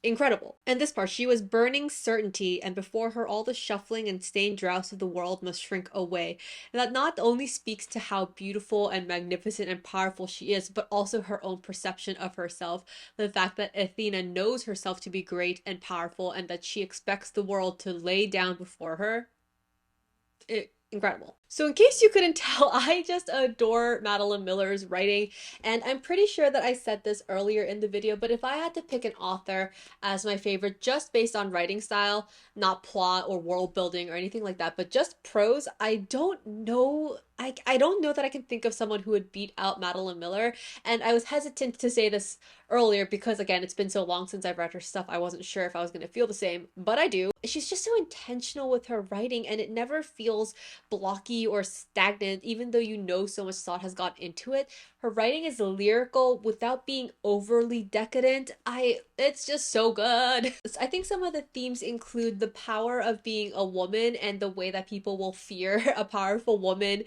Incredible. And this part, she was burning certainty, and before her all the shuffling and stained dross of the world must shrink away. And that not only speaks to how beautiful and magnificent and powerful she is, but also her own perception of herself. The fact that Athena knows herself to be great and powerful, and that she expects the world to lay down before her. Incredible. So in case you couldn't tell, I just adore Madeline Miller's writing, and I'm pretty sure that I said this earlier in the video, but if I had to pick an author as my favorite just based on writing style, not plot or world building or anything like that, but just prose, I don't know that I can think of someone who would beat out Madeline Miller. And I was hesitant to say this earlier because, again, it's been so long since I've read her stuff, I wasn't sure if I was going to feel the same, but I do. She's just so intentional with her writing, and it never feels blocky empty or stagnant, even though you know so much thought has gone into it. Her writing is lyrical without being overly decadent. It's just so good. I think some of the themes include the power of being a woman and the way that people will fear a powerful woman,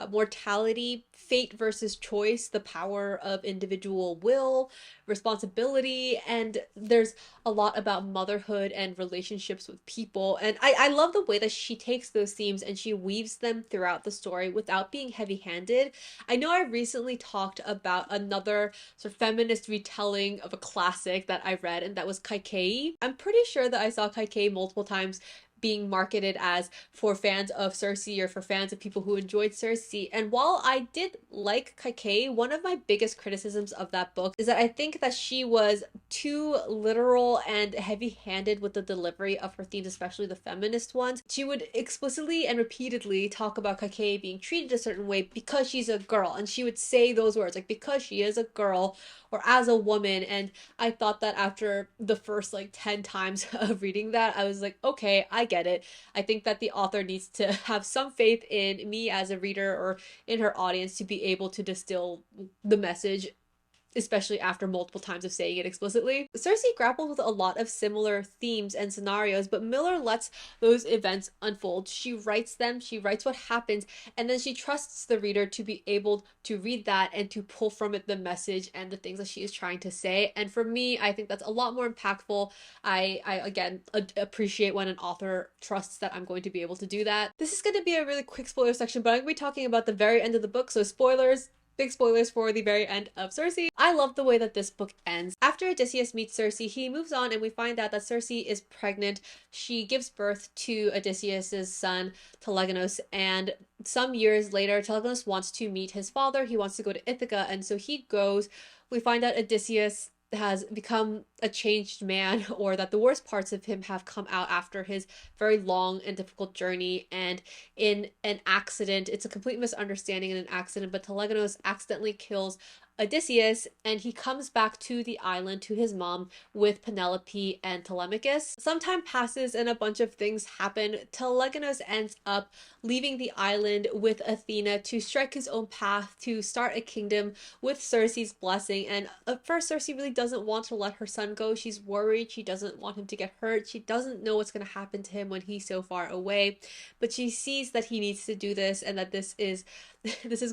mortality, fate versus choice, the power of individual will, responsibility, and there's a lot about motherhood and relationships with people. And I love the way that she takes those themes and she weaves them throughout the story without being heavy handed. I know I recently talked about another sort of feminist retelling of a classic that I read, and that was Kaikei. I'm pretty sure that I saw Kaikei multiple times being marketed as for fans of Circe or for fans of people who enjoyed Circe. And while I did like Kaikei, one of my biggest criticisms of that book is that I think that she was too literal and heavy-handed with the delivery of her themes, especially the feminist ones. She would explicitly and repeatedly talk about Kakei being treated a certain way because she's a girl, and she would say those words like because she is a girl or as a woman. And I thought that after the first like 10 times of reading that, I was like, okay, I get it. I think that the author needs to have some faith in me as a reader or in her audience to be able to distill the message, especially after multiple times of saying it explicitly. Circe grappled with a lot of similar themes and scenarios, but Miller lets those events unfold. She writes them, she writes what happens, and then she trusts the reader to be able to read that and to pull from it the message and the things that she is trying to say. And for me, I think that's a lot more impactful. I again appreciate when an author trusts that I'm going to be able to do that. This is going to be a really quick spoiler section, but I'm going to be talking about the very end of the book, so spoilers. Big spoilers for the very end of Circe. I love the way that this book ends. After Odysseus meets Circe, he moves on and we find out that Circe is pregnant. She gives birth to Odysseus's son, Telegonus, and some years later, Telegonus wants to meet his father. He wants to go to Ithaca, and so he goes. We find out Odysseus has become a changed man, or that the worst parts of him have come out after his very long and difficult journey. And in an accident, it's a complete misunderstanding in an accident, but Telegonus accidentally kills Odysseus, and he comes back to the island to his mom with Penelope and Telemachus. Some time passes and a bunch of things happen. Telegonus ends up leaving the island with Athena to strike his own path to start a kingdom with Circe's blessing. And at first, Circe really doesn't want to let her son go. She's worried. She doesn't want him to get hurt. She doesn't know what's going to happen to him when he's so far away. But she sees that he needs to do this and that this is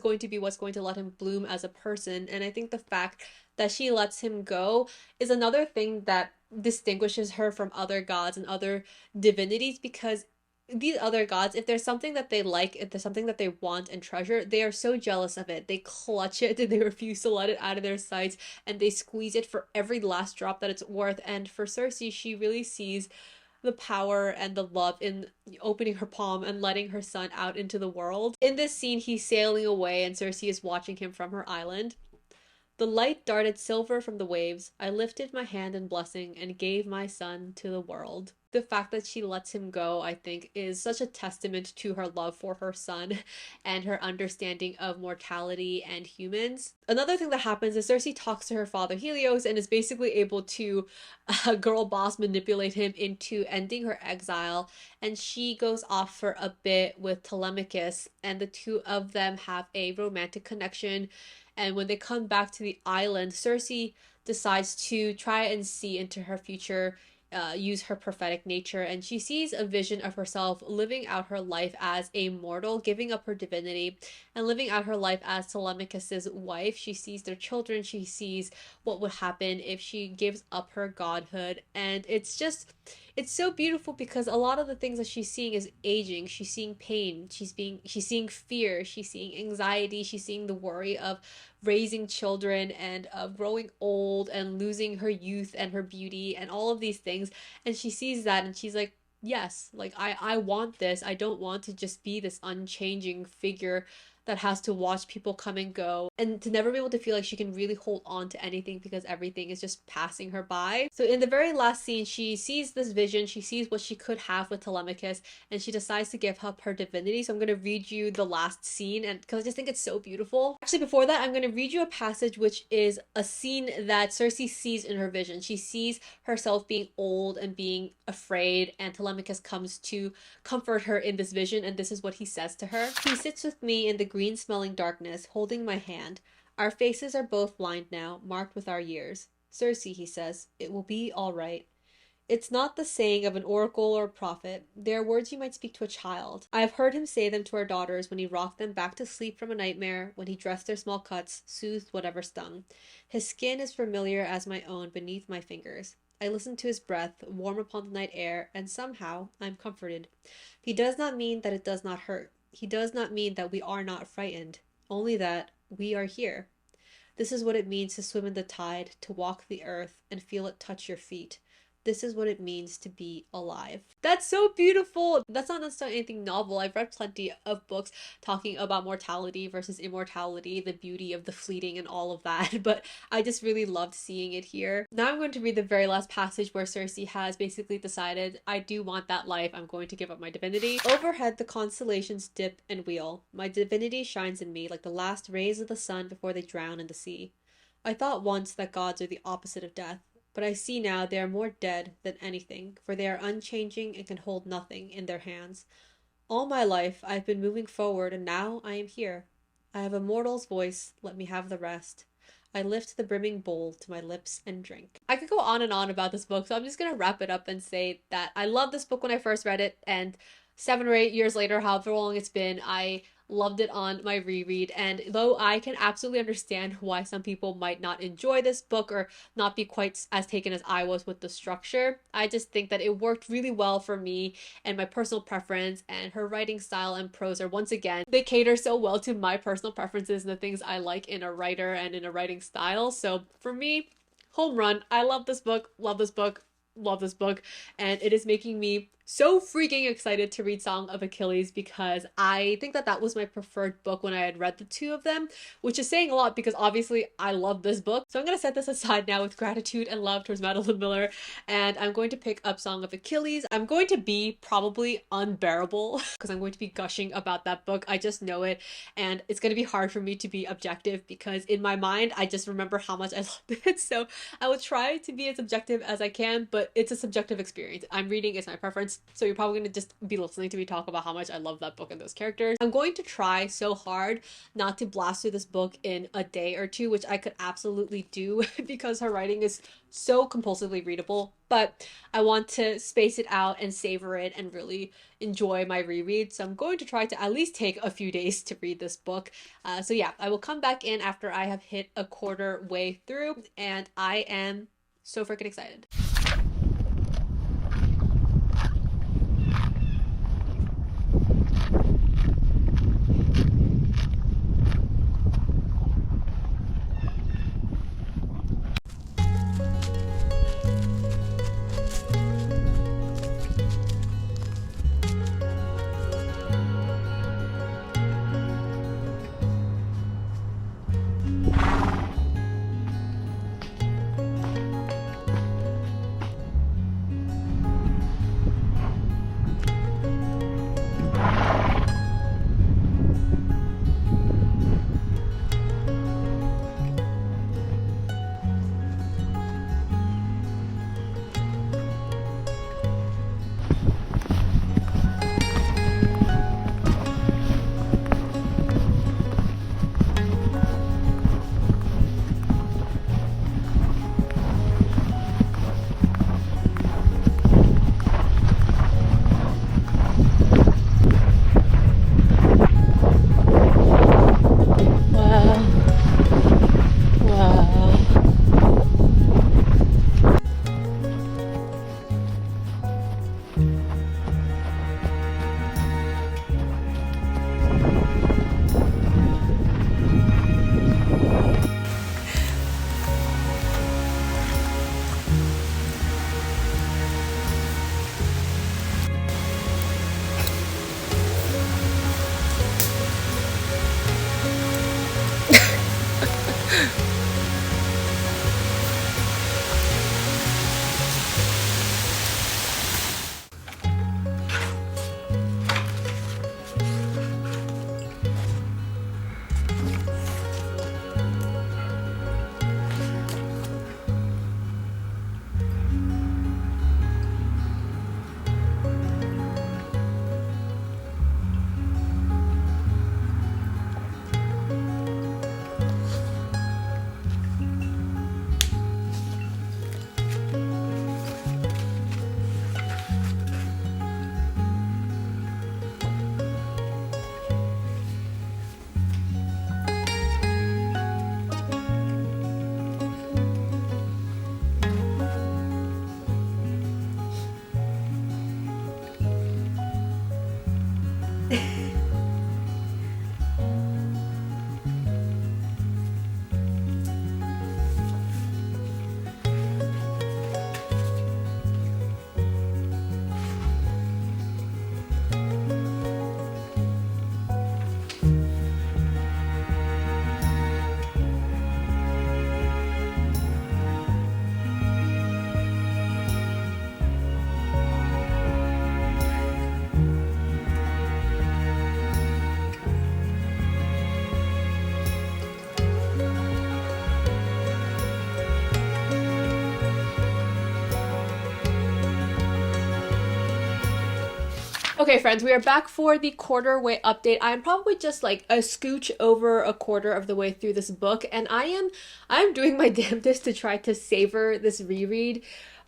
going to be what's going to let him bloom as a person. And I think the fact that she lets him go is another thing that distinguishes her from other gods and other divinities, because these other gods, if there's something that they like, if there's something that they want and treasure, they are so jealous of it. They clutch it and they refuse to let it out of their sights, and they squeeze it for every last drop that it's worth. And for Circe, she really sees the power and the love in opening her palm and letting her son out into the world. In this scene, he's sailing away and Circe is watching him from her island. The light darted silver from the waves. I lifted my hand in blessing and gave my son to the world. The fact that she lets him go, I think, is such a testament to her love for her son and her understanding of mortality and humans. Another thing that happens is Circe talks to her father Helios and is basically able to girl boss manipulate him into ending her exile, and she goes off for a bit with Telemachus, and the two of them have a romantic connection. And when they come back to the island, Circe decides to try and see into her future, use her prophetic nature, and she sees a vision of herself living out her life as a mortal, giving up her divinity and living out her life as Telemachus's wife. She sees their children, she sees what would happen if she gives up her godhood, and it's so beautiful because a lot of the things that she's seeing is aging. She's seeing pain, she's seeing fear, she's seeing anxiety, she's seeing the worry of raising children and of growing old and losing her youth and her beauty and all of these things. And she sees that and she's like, yes, like I want this. I don't want to just be this unchanging figure that has to watch people come and go and to never be able to feel like she can really hold on to anything because everything is just passing her by. So in the very last scene, she sees this vision, she sees what she could have with Telemachus, and she decides to give up her divinity. So I'm going to read you the last scene, and because I just think it's so beautiful. Actually, before that, I'm going to read you a passage which is a scene that Circe sees in her vision. She sees herself being old and being afraid, and Telemachus comes to comfort her in this vision, and this is what he says to her. He sits with me in the green smelling darkness, holding my hand. Our faces are both lined now, marked with our years. Circe, he says, it will be all right. It's not the saying of an oracle or a prophet. They are words you might speak to a child. I have heard him say them to our daughters when he rocked them back to sleep from a nightmare, when he dressed their small cuts, soothed whatever stung. His skin is familiar as my own beneath my fingers. I listen to his breath, warm upon the night air, and somehow I am comforted. He does not mean that it does not hurt. He does not mean that we are not frightened, only that we are here. This is what it means to swim in the tide, to walk the earth and feel it touch your feet. This is what it means to be alive. That's so beautiful. That's not necessarily anything novel. I've read plenty of books talking about mortality versus immortality, the beauty of the fleeting and all of that, but I just really loved seeing it here. Now I'm going to read the very last passage where Circe has basically decided, I do want that life, I'm going to give up my divinity. Overhead the constellations dip and wheel. My divinity shines in me like the last rays of the sun before they drown in the sea. I thought once that gods are the opposite of death. But I see now they are more dead than anything, for they are unchanging and can hold nothing in their hands. All my life I have been moving forward, and now I am here. I have a mortal's voice, let me have the rest. I lift the brimming bowl to my lips and drink. I could go on and on about this book, so I'm just gonna wrap it up and say that I loved this book when I first read it, and 7 or 8 years later, however long it's been, I loved it on my reread. And though I can absolutely understand why some people might not enjoy this book or not be quite as taken as I was with the structure, I just think that it worked really well for me and my personal preference, and her writing style and prose are, once again, they cater so well to my personal preferences and the things I like in a writer and in a writing style. So for me, home run. I love this book, love this book, love this book, and it is making me so freaking excited to read Song of Achilles, because I think that that was my preferred book when I had read the two of them, which is saying a lot because obviously I love this book. So I'm going to set this aside now with gratitude and love towards Madeline Miller, and I'm going to pick up Song of Achilles. I'm going to be probably unbearable because I'm going to be gushing about that book. I just know it, and it's going to be hard for me to be objective because in my mind I just remember how much I loved it. So I will try to be as objective as I can, but it's a subjective experience. I'm reading, it's my preference. So you're probably going to just be listening to me talk about how much I love that book and those characters. I'm going to try so hard not to blast through this book in a day or two, which I could absolutely do because her writing is so compulsively readable, but I want to space it out and savor it and really enjoy my reread. So I'm going to try to at least take a few days to read this book. So yeah, I will come back in after I have hit a quarter way through, and I am so freaking excited. Okay, friends, we are back for the quarter way update. I'm probably just like a scooch over a quarter of the way through this book, and I'm doing my damnedest to try to savor this reread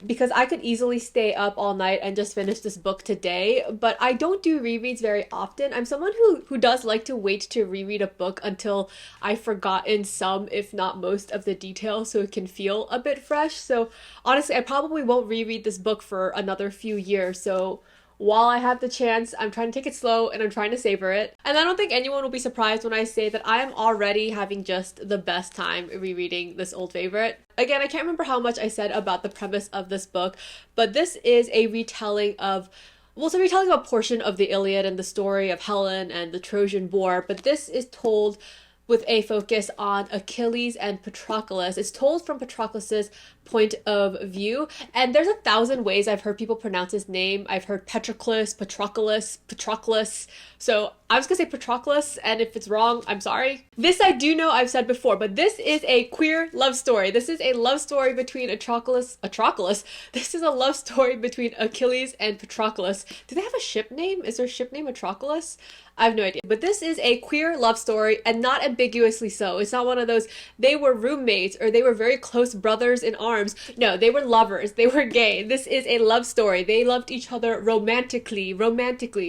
because I could easily stay up all night and just finish this book today, but I don't do rereads very often. I'm someone who does like to wait to reread a book until I've forgotten some, if not most, of the details so it can feel a bit fresh. So honestly, I probably won't reread this book for another few years, so while I have the chance, I'm trying to take it slow and I'm trying to savor it. And I don't think anyone will be surprised when I say that I am already having just the best time rereading this old favorite. Again, I can't remember how much I said about the premise of this book, but this is a retelling of it's a retelling of a portion of the Iliad and the story of Helen and the Trojan War, but this is told with a focus on Achilles and Patroclus. It's told from Patroclus's point of view, and there's 1,000 ways I've heard people pronounce his name. I've heard Patroclus, Patroclus. So I was gonna say Patroclus, and if it's wrong, I'm sorry. This I do know I've said before, but this is a queer love story. This is a love story between Patroclus. This is a love story between Achilles and Patroclus. Do they have a ship name? Is their ship name Patroclus? I have no idea. But this is a queer love story, and not ambiguously so. It's not one of those, they were roommates or they were very close brothers in arms. No, they were lovers. They were gay. This is a love story. They loved each other romantically,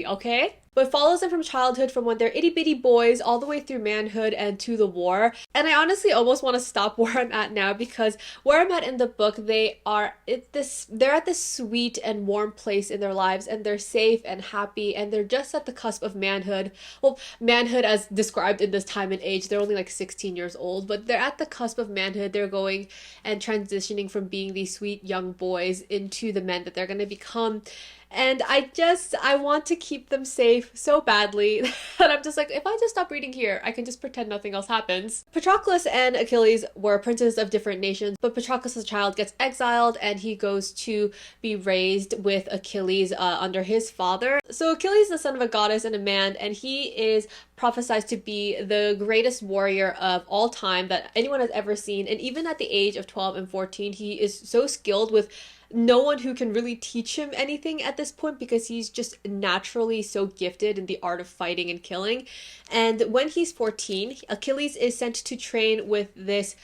okay? But follows them from childhood, from when they're itty-bitty boys all the way through manhood and to the war. And I honestly almost want to stop where I'm at now, because where I'm at in the book, they're at this sweet and warm place in their lives, and they're safe and happy, and they're just at the cusp of manhood. Well, manhood as described in this time and age, they're only like 16 years old, but they're at the cusp of manhood. They're going and transitioning from being these sweet young boys into the men that they're going to become. And I want to keep them safe so badly that I'm just like, if I just stop reading here, I can just pretend nothing else happens. Patroclus and Achilles were princes of different nations, but Patroclus as a child gets exiled and he goes to be raised with Achilles under his father. So Achilles is the son of a goddess and a man, and he is prophesied to be the greatest warrior of all time that anyone has ever seen. And even at the age of 12 and 14, he is so skilled with no one who can really teach him anything at this point, because he's just naturally so gifted in the art of fighting and killing. And when he's 14, Achilles is sent to train with this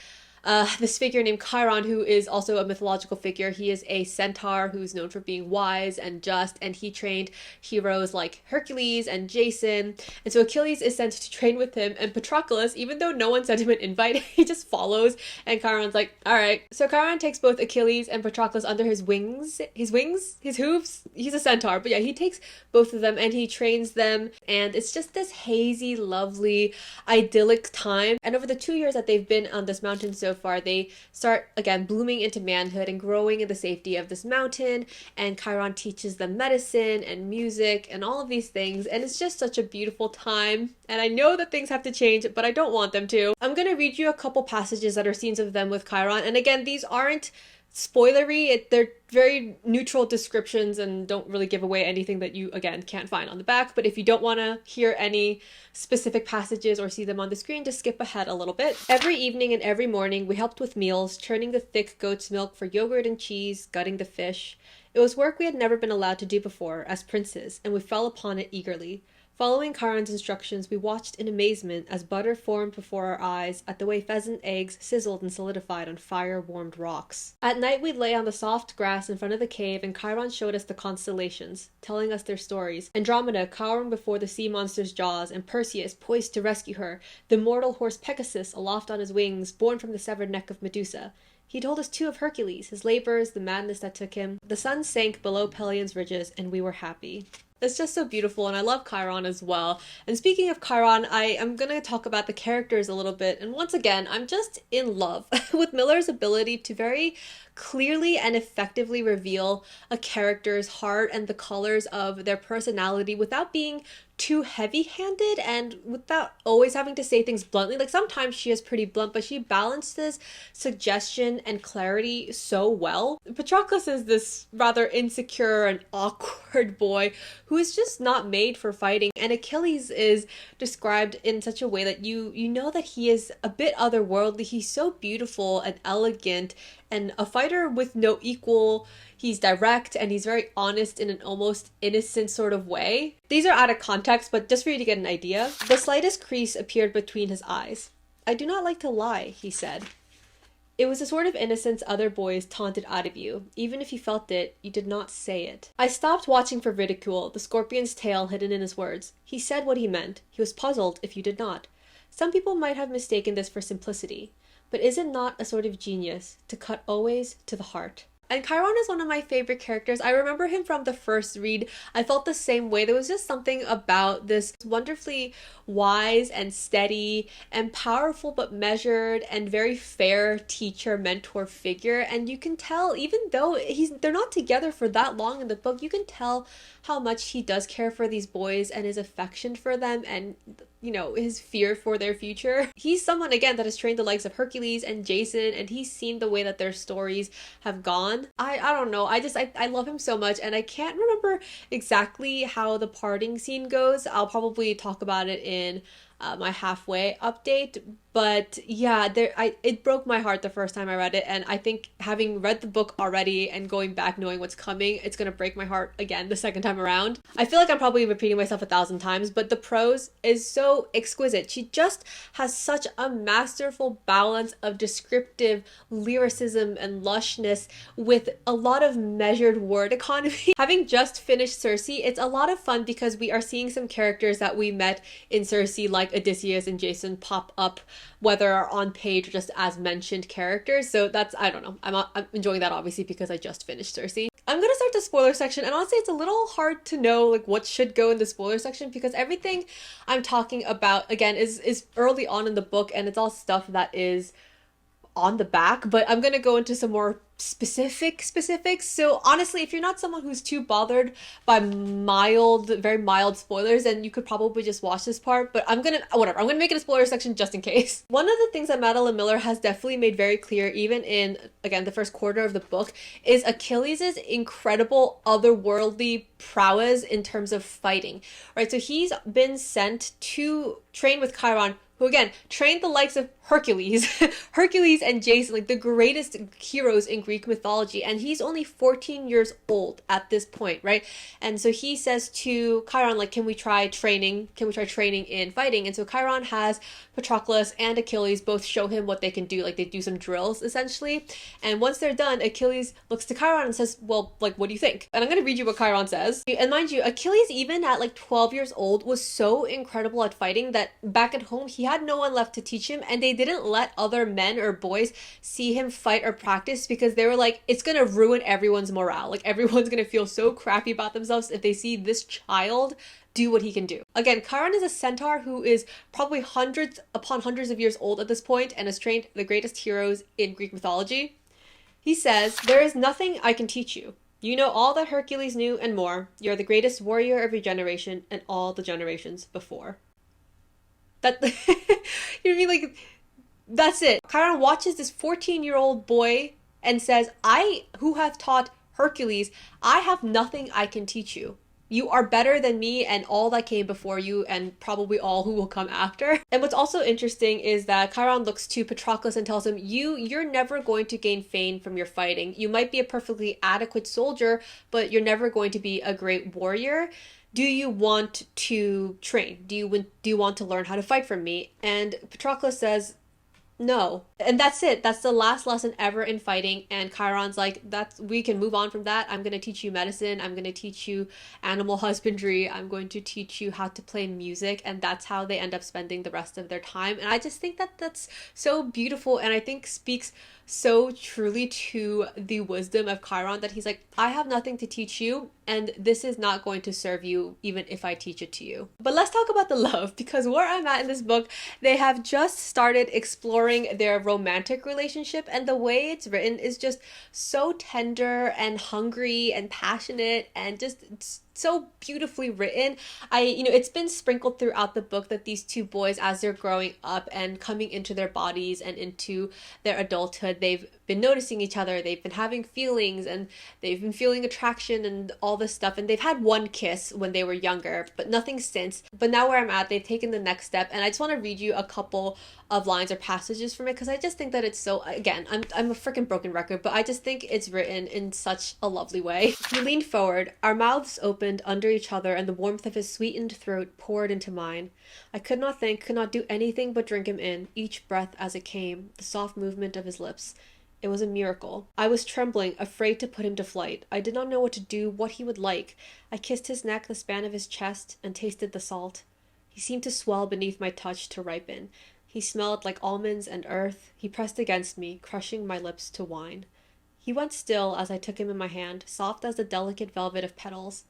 figure named Chiron, who is also a mythological figure. He is a centaur who's known for being wise and just, and he trained heroes like Hercules and Jason. And so Achilles is sent to train with him, and Patroclus, even though no one sent him an invite, he just follows, and Chiron's like, all right. So Chiron takes both Achilles and Patroclus under his wings, his hooves. He's a centaur, but yeah, he takes both of them and he trains them, and it's just this hazy, lovely, idyllic time. And over the 2 years that they've been on this mountain so far, they start again blooming into manhood and growing in the safety of this mountain, and Chiron teaches them medicine and music and all of these things, and it's just such a beautiful time. And I know that things have to change, but I don't want them to. I'm gonna read you a couple passages that are scenes of them with Chiron, and again, these aren't spoilery. They're very neutral descriptions and don't really give away anything that you, again, can't find on the back. But if you don't want to hear any specific passages or see them on the screen, just skip ahead a little bit. Every evening and every morning we helped with meals, churning the thick goat's milk for yogurt and cheese, gutting the fish. It was work we had never been allowed to do before as princes, and we fell upon it eagerly. Following Chiron's instructions, we watched in amazement as butter formed before our eyes at the way pheasant eggs sizzled and solidified on fire-warmed rocks. At night we'd lay on the soft grass in front of the cave, and Chiron showed us the constellations, telling us their stories. Andromeda cowering before the sea monster's jaws, and Perseus poised to rescue her, the mortal horse Pegasus aloft on his wings, born from the severed neck of Medusa. He told us too of Hercules, his labors, the madness that took him. The sun sank below Pelion's ridges, and we were happy. It's just so beautiful, and I love Chiron as well. And speaking of Chiron, I am going to talk about the characters a little bit. And once again, I'm just in love with Miller's ability to very clearly and effectively reveal a character's heart and the colors of their personality without being too heavy-handed and without always having to say things bluntly. Like, sometimes she is pretty blunt, but she balances suggestion and clarity so well. Patroclus is this rather insecure and awkward boy who is just not made for fighting, and Achilles is described in such a way that you know that he is a bit otherworldly. He's so beautiful and elegant and a fighter with no equal. He's direct and he's very honest in an almost innocent sort of way. These are out of context, but just for you to get an idea. The slightest crease appeared between his eyes. I do not like to lie, he said. It was a sort of innocence other boys taunted out of you. Even if you felt it, you did not say it. I stopped watching for ridicule, the scorpion's tail hidden in his words. He said what he meant. He was puzzled if you did not. Some people might have mistaken this for simplicity. But is it not a sort of genius to cut always to the heart? And Chiron is one of my favorite characters. I remember him from the first read. I felt the same way. There was just something about this wonderfully wise and steady and powerful but measured and very fair teacher mentor figure. And you can tell, even though they're not together for that long in the book, you can tell how much he does care for these boys and his affection for them and, you know, his fear for their future. He's someone, again, that has trained the likes of Hercules and Jason, and he's seen the way that their stories have gone. I don't know. I love him so much, and I can't remember exactly how the parting scene goes. I'll probably talk about it in my halfway update, but yeah, it broke my heart the first time I read it, and I think having read the book already and going back knowing what's coming, it's gonna break my heart again the second time around. I feel like I'm probably repeating myself 1,000 times, but the prose is so exquisite. She just has such a masterful balance of descriptive lyricism and lushness with a lot of measured word economy. Having just finished Circe, it's a lot of fun because we are seeing some characters that we met in Circe, like Odysseus and Jason, pop up, whether on page or just as mentioned characters. So that's, I don't know, I'm enjoying that obviously because I just finished Circe. I'm gonna start the spoiler section, and honestly it's a little hard to know like what should go in the spoiler section because everything I'm talking about again is early on in the book and it's all stuff that is on the back, but I'm gonna go into some more specifics. So honestly, if you're not someone who's too bothered by very mild spoilers, then you could probably just watch this part, but I'm gonna make it a spoiler section just in case. One of the things that Madeline Miller has definitely made very clear, even in, again, the first quarter of the book, is Achilles' incredible otherworldly prowess in terms of fighting, right? So he's been sent to train with Chiron, who again trained the likes of Hercules and Jason, like the greatest heroes in Greek mythology, and he's only 14 years old at this point, right? And so he says to Chiron, like, can we try training in fighting? And so Chiron has Patroclus and Achilles both show him what they can do, like they do some drills essentially. And once they're done, Achilles looks to Chiron and says, well, like, what do you think? And I'm gonna read you what Chiron says. And mind you, Achilles, even at like 12 years old, was so incredible at fighting that back at home he had no one left to teach him, and they didn't let other men or boys see him fight or practice because they were like, it's gonna ruin everyone's morale. Like everyone's gonna feel so crappy about themselves if they see this child do what he can do. Again, Chiron is a centaur who is probably hundreds upon hundreds of years old at this point and has trained the greatest heroes in Greek mythology. He says, there is nothing I can teach you. You know all that Hercules knew and more. You're the greatest warrior of your generation and all the generations before. That, you mean like, that's it. Chiron watches this 14-year-old boy and says, I, who have taught Hercules, I have nothing I can teach you. You are better than me and all that came before you and probably all who will come after. And what's also interesting is that Chiron looks to Patroclus and tells him, you're never going to gain fame from your fighting. You might be a perfectly adequate soldier, but you're never going to be a great warrior. Do you want to train? Do you want to learn how to fight from me? And Patroclus says, no. And that's it. That's the last lesson ever in fighting. And Chiron's like, we can move on from that. I'm going to teach you medicine. I'm going to teach you animal husbandry. I'm going to teach you how to play music. And that's how they end up spending the rest of their time. And I just think that that's so beautiful. And I think speaks so truly to the wisdom of Chiron that he's like, I have nothing to teach you, and this is not going to serve you even if I teach it to you. But let's talk about the love, because where I'm at in this book, they have just started exploring their romantic relationship, and the way it's written is just so tender and hungry and passionate and just so beautifully written. It's been sprinkled throughout the book that these two boys, as they're growing up and coming into their bodies and into their adulthood, they've been noticing each other, they've been having feelings, and they've been feeling attraction and all this stuff. And they've had one kiss when they were younger, but nothing since. But now where I'm at, they've taken the next step, and I just want to read you a couple of lines or passages from it because I just think that it's so, again, I'm a freaking broken record, but I just think it's written in such a lovely way. He leaned forward, our mouths opened under each other, and the warmth of his sweetened throat poured into mine. I could not think, could not do anything but drink him in, each breath as it came, the soft movement of his lips. It was a miracle. I was trembling, afraid to put him to flight. I did not know what to do, what he would like. I kissed his neck, the span of his chest, and tasted the salt. He seemed to swell beneath my touch, to ripen. He smelled like almonds and earth. He pressed against me, crushing my lips to wine. He went still as I took him in my hand, soft as the delicate velvet of petals.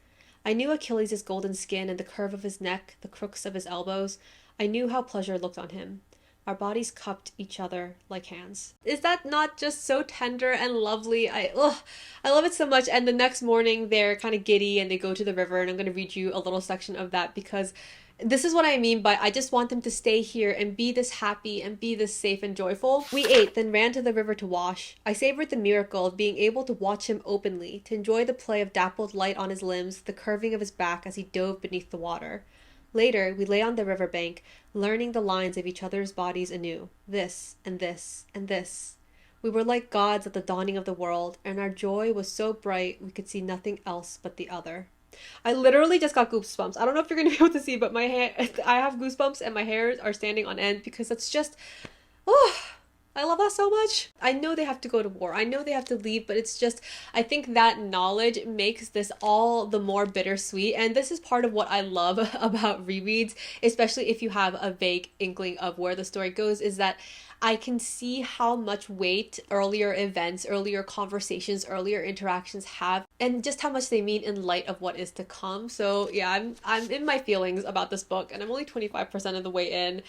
I knew Achilles' golden skin and the curve of his neck, the crooks of his elbows. I knew how pleasure looked on him. Our bodies cupped each other like hands. Is that not just so tender and lovely? I love it so much. And the next morning they're kind of giddy and they go to the river, and I'm going to read you a little section of that because this is what I mean by I just want them to stay here and be this happy and be this safe and joyful. We ate, then ran to the river to wash. I savored the miracle of being able to watch him openly, to enjoy the play of dappled light on his limbs, the curving of his back as he dove beneath the water. Later, we lay on the river bank, learning the lines of each other's bodies anew. This, and this, and this. We were like gods at the dawning of the world, and our joy was so bright we could see nothing else but the other. I literally just got goosebumps. I don't know if you're going to be able to see, but my hair, I have goosebumps and my hairs are standing on end because it's just, oh, I love that so much. I know they have to go to war. I know they have to leave, but it's just, I think that knowledge makes this all the more bittersweet. And this is part of what I love about rereads, especially if you have a vague inkling of where the story goes, is that I can see how much weight earlier events, earlier conversations, earlier interactions have, and just how much they mean in light of what is to come. So yeah, I'm in my feelings about this book, and I'm only 25% of the way in.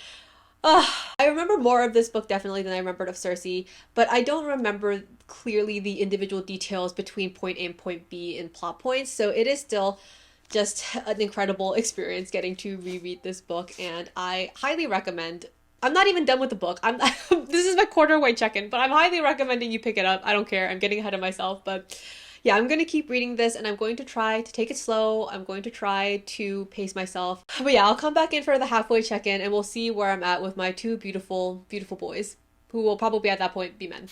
I remember more of this book definitely than I remembered of Circe, but I don't remember clearly the individual details between point A and point B in plot points, so it is still just an incredible experience getting to reread this book, and I highly recommend. I'm not even done with the book. This is my quarter way check-in, but I'm highly recommending you pick it up. I don't care. I'm getting ahead of myself, but yeah, I'm going to keep reading this, and I'm going to try to take it slow. I'm going to try to pace myself. But yeah, I'll come back in for the halfway check-in, and we'll see where I'm at with my two beautiful, beautiful boys, who will probably at that point be men.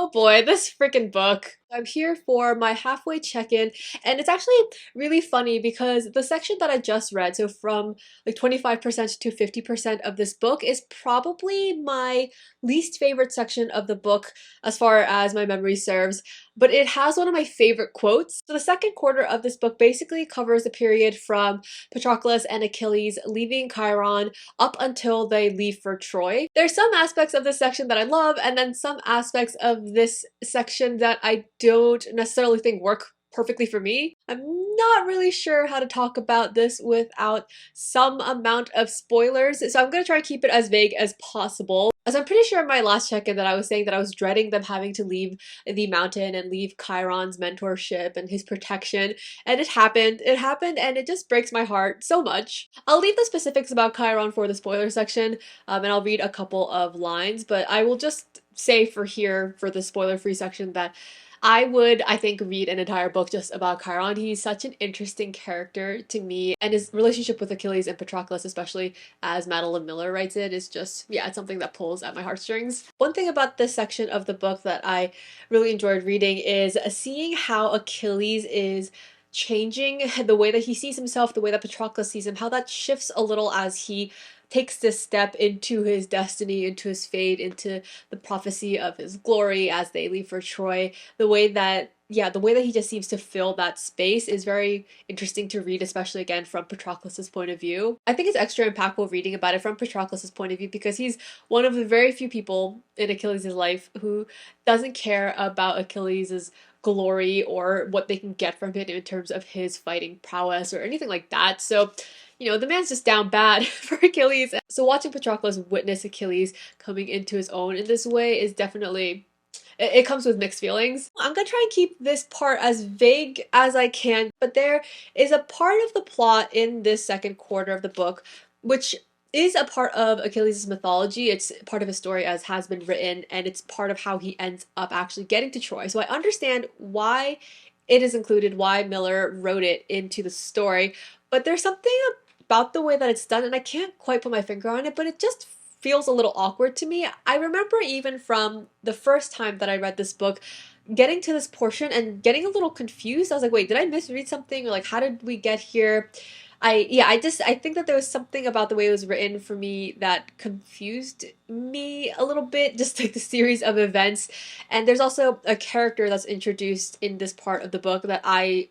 Oh boy, this freaking book. I'm here for my halfway check-in, and it's actually really funny because the section that I just read, so from like 25% to 50% of this book, is probably my least favorite section of the book as far as my memory serves, but it has one of my favorite quotes. So the second quarter of this book basically covers the period from Patroclus and Achilles leaving Chiron up until they leave for Troy. There's some aspects of this section that I love, and then some aspects of this section that I don't necessarily think work perfectly for me. I'm not really sure how to talk about this without some amount of spoilers, so I'm gonna try to keep it as vague as possible. As I'm pretty sure in my last check-in that I was saying that I was dreading them having to leave the mountain and leave Chiron's mentorship and his protection, and it happened. It happened, and it just breaks my heart so much. I'll leave the specifics about Chiron for the spoiler section, and I'll read a couple of lines, but I will just say for here, for the spoiler-free section, that I would, I think, read an entire book just about Chiron. He's such an interesting character to me, and his relationship with Achilles and Patroclus, especially as Madeline Miller writes it, is just, yeah, it's something that pulls at my heartstrings. One thing about this section of the book that I really enjoyed reading is seeing how Achilles is changing, the way that he sees himself, the way that Patroclus sees him, how that shifts a little as he takes this step into his destiny, into his fate, into the prophecy of his glory as they leave for Troy. The way that, yeah, the way that he just seems to fill that space is very interesting to read, especially again from Patroclus's point of view. I think it's extra impactful reading about it from Patroclus's point of view because he's one of the very few people in Achilles' life who doesn't care about Achilles' glory or what they can get from him in terms of his fighting prowess or anything like that. So, you know, the man's just down bad for Achilles. So watching Patroclus witness Achilles coming into his own in this way is definitely, it comes with mixed feelings. I'm gonna try and keep this part as vague as I can, but there is a part of the plot in this second quarter of the book which is a part of Achilles' mythology. It's part of his story as has been written, and it's part of how he ends up actually getting to Troy. So I understand why it is included, why Miller wrote it into the story, but there's something about the way that it's done, and I can't quite put my finger on it, but it just feels a little awkward to me. I remember even from the first time that I read this book, getting to this portion and getting a little confused. I was like, wait, did I misread something? Or like, how did we get here? I think that there was something about the way it was written for me that confused me a little bit, just like the series of events. And there's also a character that's introduced in this part of the book that I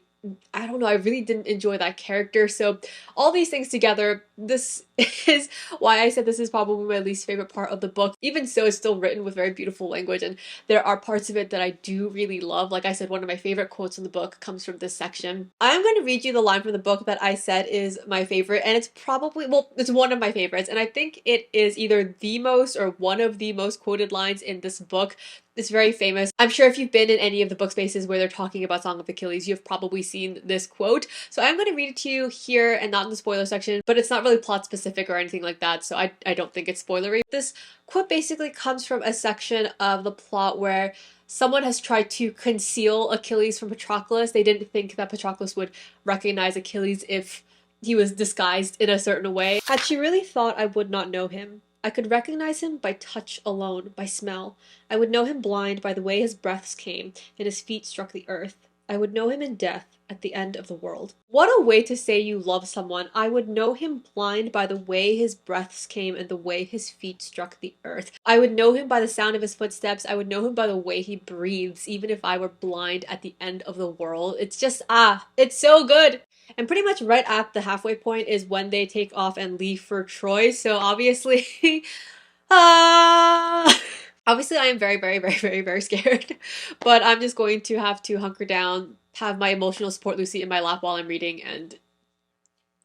don't know, I really didn't enjoy that character. So all these things together, this is why I said this is probably my least favorite part of the book. Even so, it's still written with very beautiful language, and there are parts of it that I do really love. Like I said, one of my favorite quotes in the book comes from this section. I'm going to read you the line from the book that I said is my favorite, and it's probably, well, it's one of my favorites, and I think it is either the most or one of the most quoted lines in this book. It's very famous. I'm sure if you've been in any of the book spaces where they're talking about Song of Achilles, you've probably seen this quote. So I'm going to read it to you here and not in the spoiler section, but it's not really plot specific or anything like that, so I don't think it's spoilery. This quote basically comes from a section of the plot where someone has tried to conceal Achilles from Patroclus. They didn't think that Patroclus would recognize Achilles if he was disguised in a certain way. Had she really thought I would not know him? I could recognize him by touch alone, by smell. I would know him blind by the way his breaths came and his feet struck the earth. I would know him in death, at the end of the world. What a way to say you love someone. I would know him blind by the way his breaths came and the way his feet struck the earth. I would know him by the sound of his footsteps. I would know him by the way he breathes, even if I were blind at the end of the world. It's just, it's so good. And pretty much right at the halfway point is when they take off and leave for Troy. So obviously, obviously I am very, very, very, very, very scared. But I'm just going to have to hunker down, have my emotional support Lucy in my lap while I'm reading, and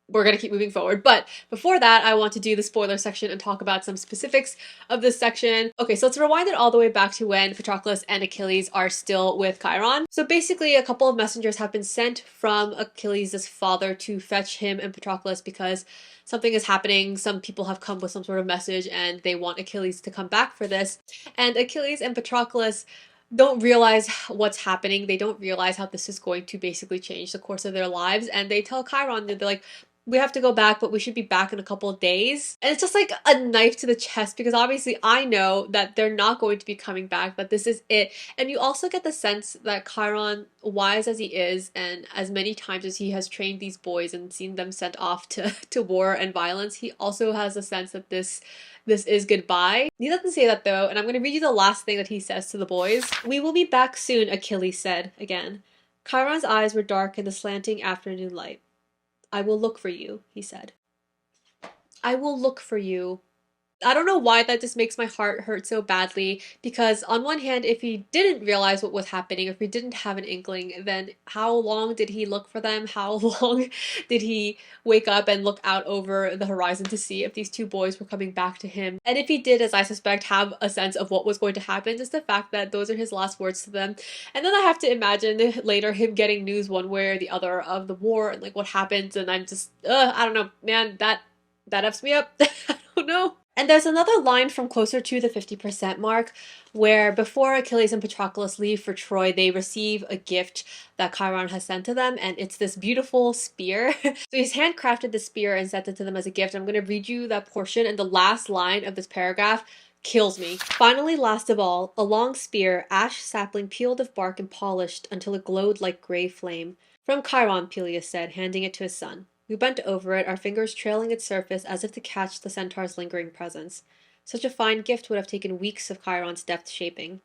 we're going to keep moving forward. But before that, I want to do the spoiler section and talk about some specifics of this section. Okay, so let's rewind it all the way back to when Patroclus and Achilles are still with Chiron. So basically, a couple of messengers have been sent from Achilles' father to fetch him and Patroclus because something is happening. Some people have come with some sort of message and they want Achilles to come back for this. And Achilles and Patroclus don't realize what's happening. They don't realize how this is going to basically change the course of their lives. And they tell Chiron, they're like, we have to go back, but we should be back in a couple of days. And it's just like a knife to the chest because obviously I know that they're not going to be coming back, that this is it. And you also get the sense that Chiron, wise as he is, and as many times as he has trained these boys and seen them sent off to war and violence, he also has a sense that this is goodbye. He doesn't say that though, and I'm going to read you the last thing that he says to the boys. We will be back soon, Achilles said again. Chiron's eyes were dark in the slanting afternoon light. I will look for you, he said. I will look for you. I don't know why that just makes my heart hurt so badly because on one hand, if he didn't realize what was happening, if he didn't have an inkling, then how long did he look for them? How long did he wake up and look out over the horizon to see if these two boys were coming back to him? And if he did, as I suspect, have a sense of what was going to happen, just the fact that those are his last words to them. And then I have to imagine later him getting news one way or the other of the war and like what happens, and I'm just, I don't know, man, that F's me up. I don't know. And there's another line from closer to the 50% mark where before Achilles and Patroclus leave for Troy, they receive a gift that Chiron has sent to them, and it's this beautiful spear. So he's handcrafted the spear and sent it to them as a gift. I'm going to read you that portion, and the last line of this paragraph kills me. Finally, last of all, a long spear, ash sapling peeled of bark and polished until it glowed like gray flame. From Chiron, Peleus said, handing it to his son. We bent over it, our fingers trailing its surface as if to catch the centaur's lingering presence. Such a fine gift would have taken weeks of Chiron's deft shaping.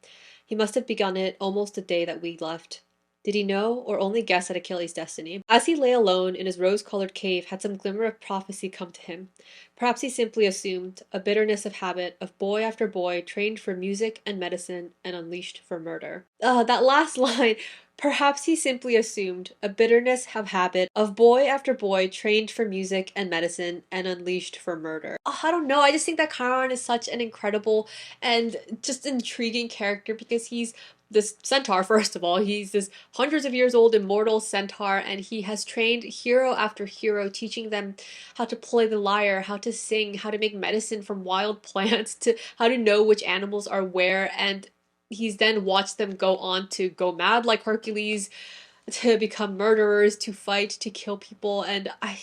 He must have begun it almost the day that we left. Did he know, or only guess at Achilles' destiny? As he lay alone in his rose-colored cave, had some glimmer of prophecy come to him? Perhaps he simply assumed, a bitterness of habit, of boy after boy, trained for music and medicine, and unleashed for murder. That last line. Perhaps he simply assumed a bitterness of habit of boy after boy trained for music and medicine and unleashed for murder. I don't know. I just think that Chiron is such an incredible and just intriguing character because he's this centaur, first of all. He's this hundreds of years old immortal centaur, and he has trained hero after hero, teaching them how to play the lyre, how to sing, how to make medicine from wild plants, to how to know which animals are where, and he's then watched them go on to go mad like Hercules, to become murderers, to fight, to kill people, and I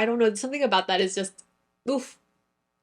don't know, something about that is just oof,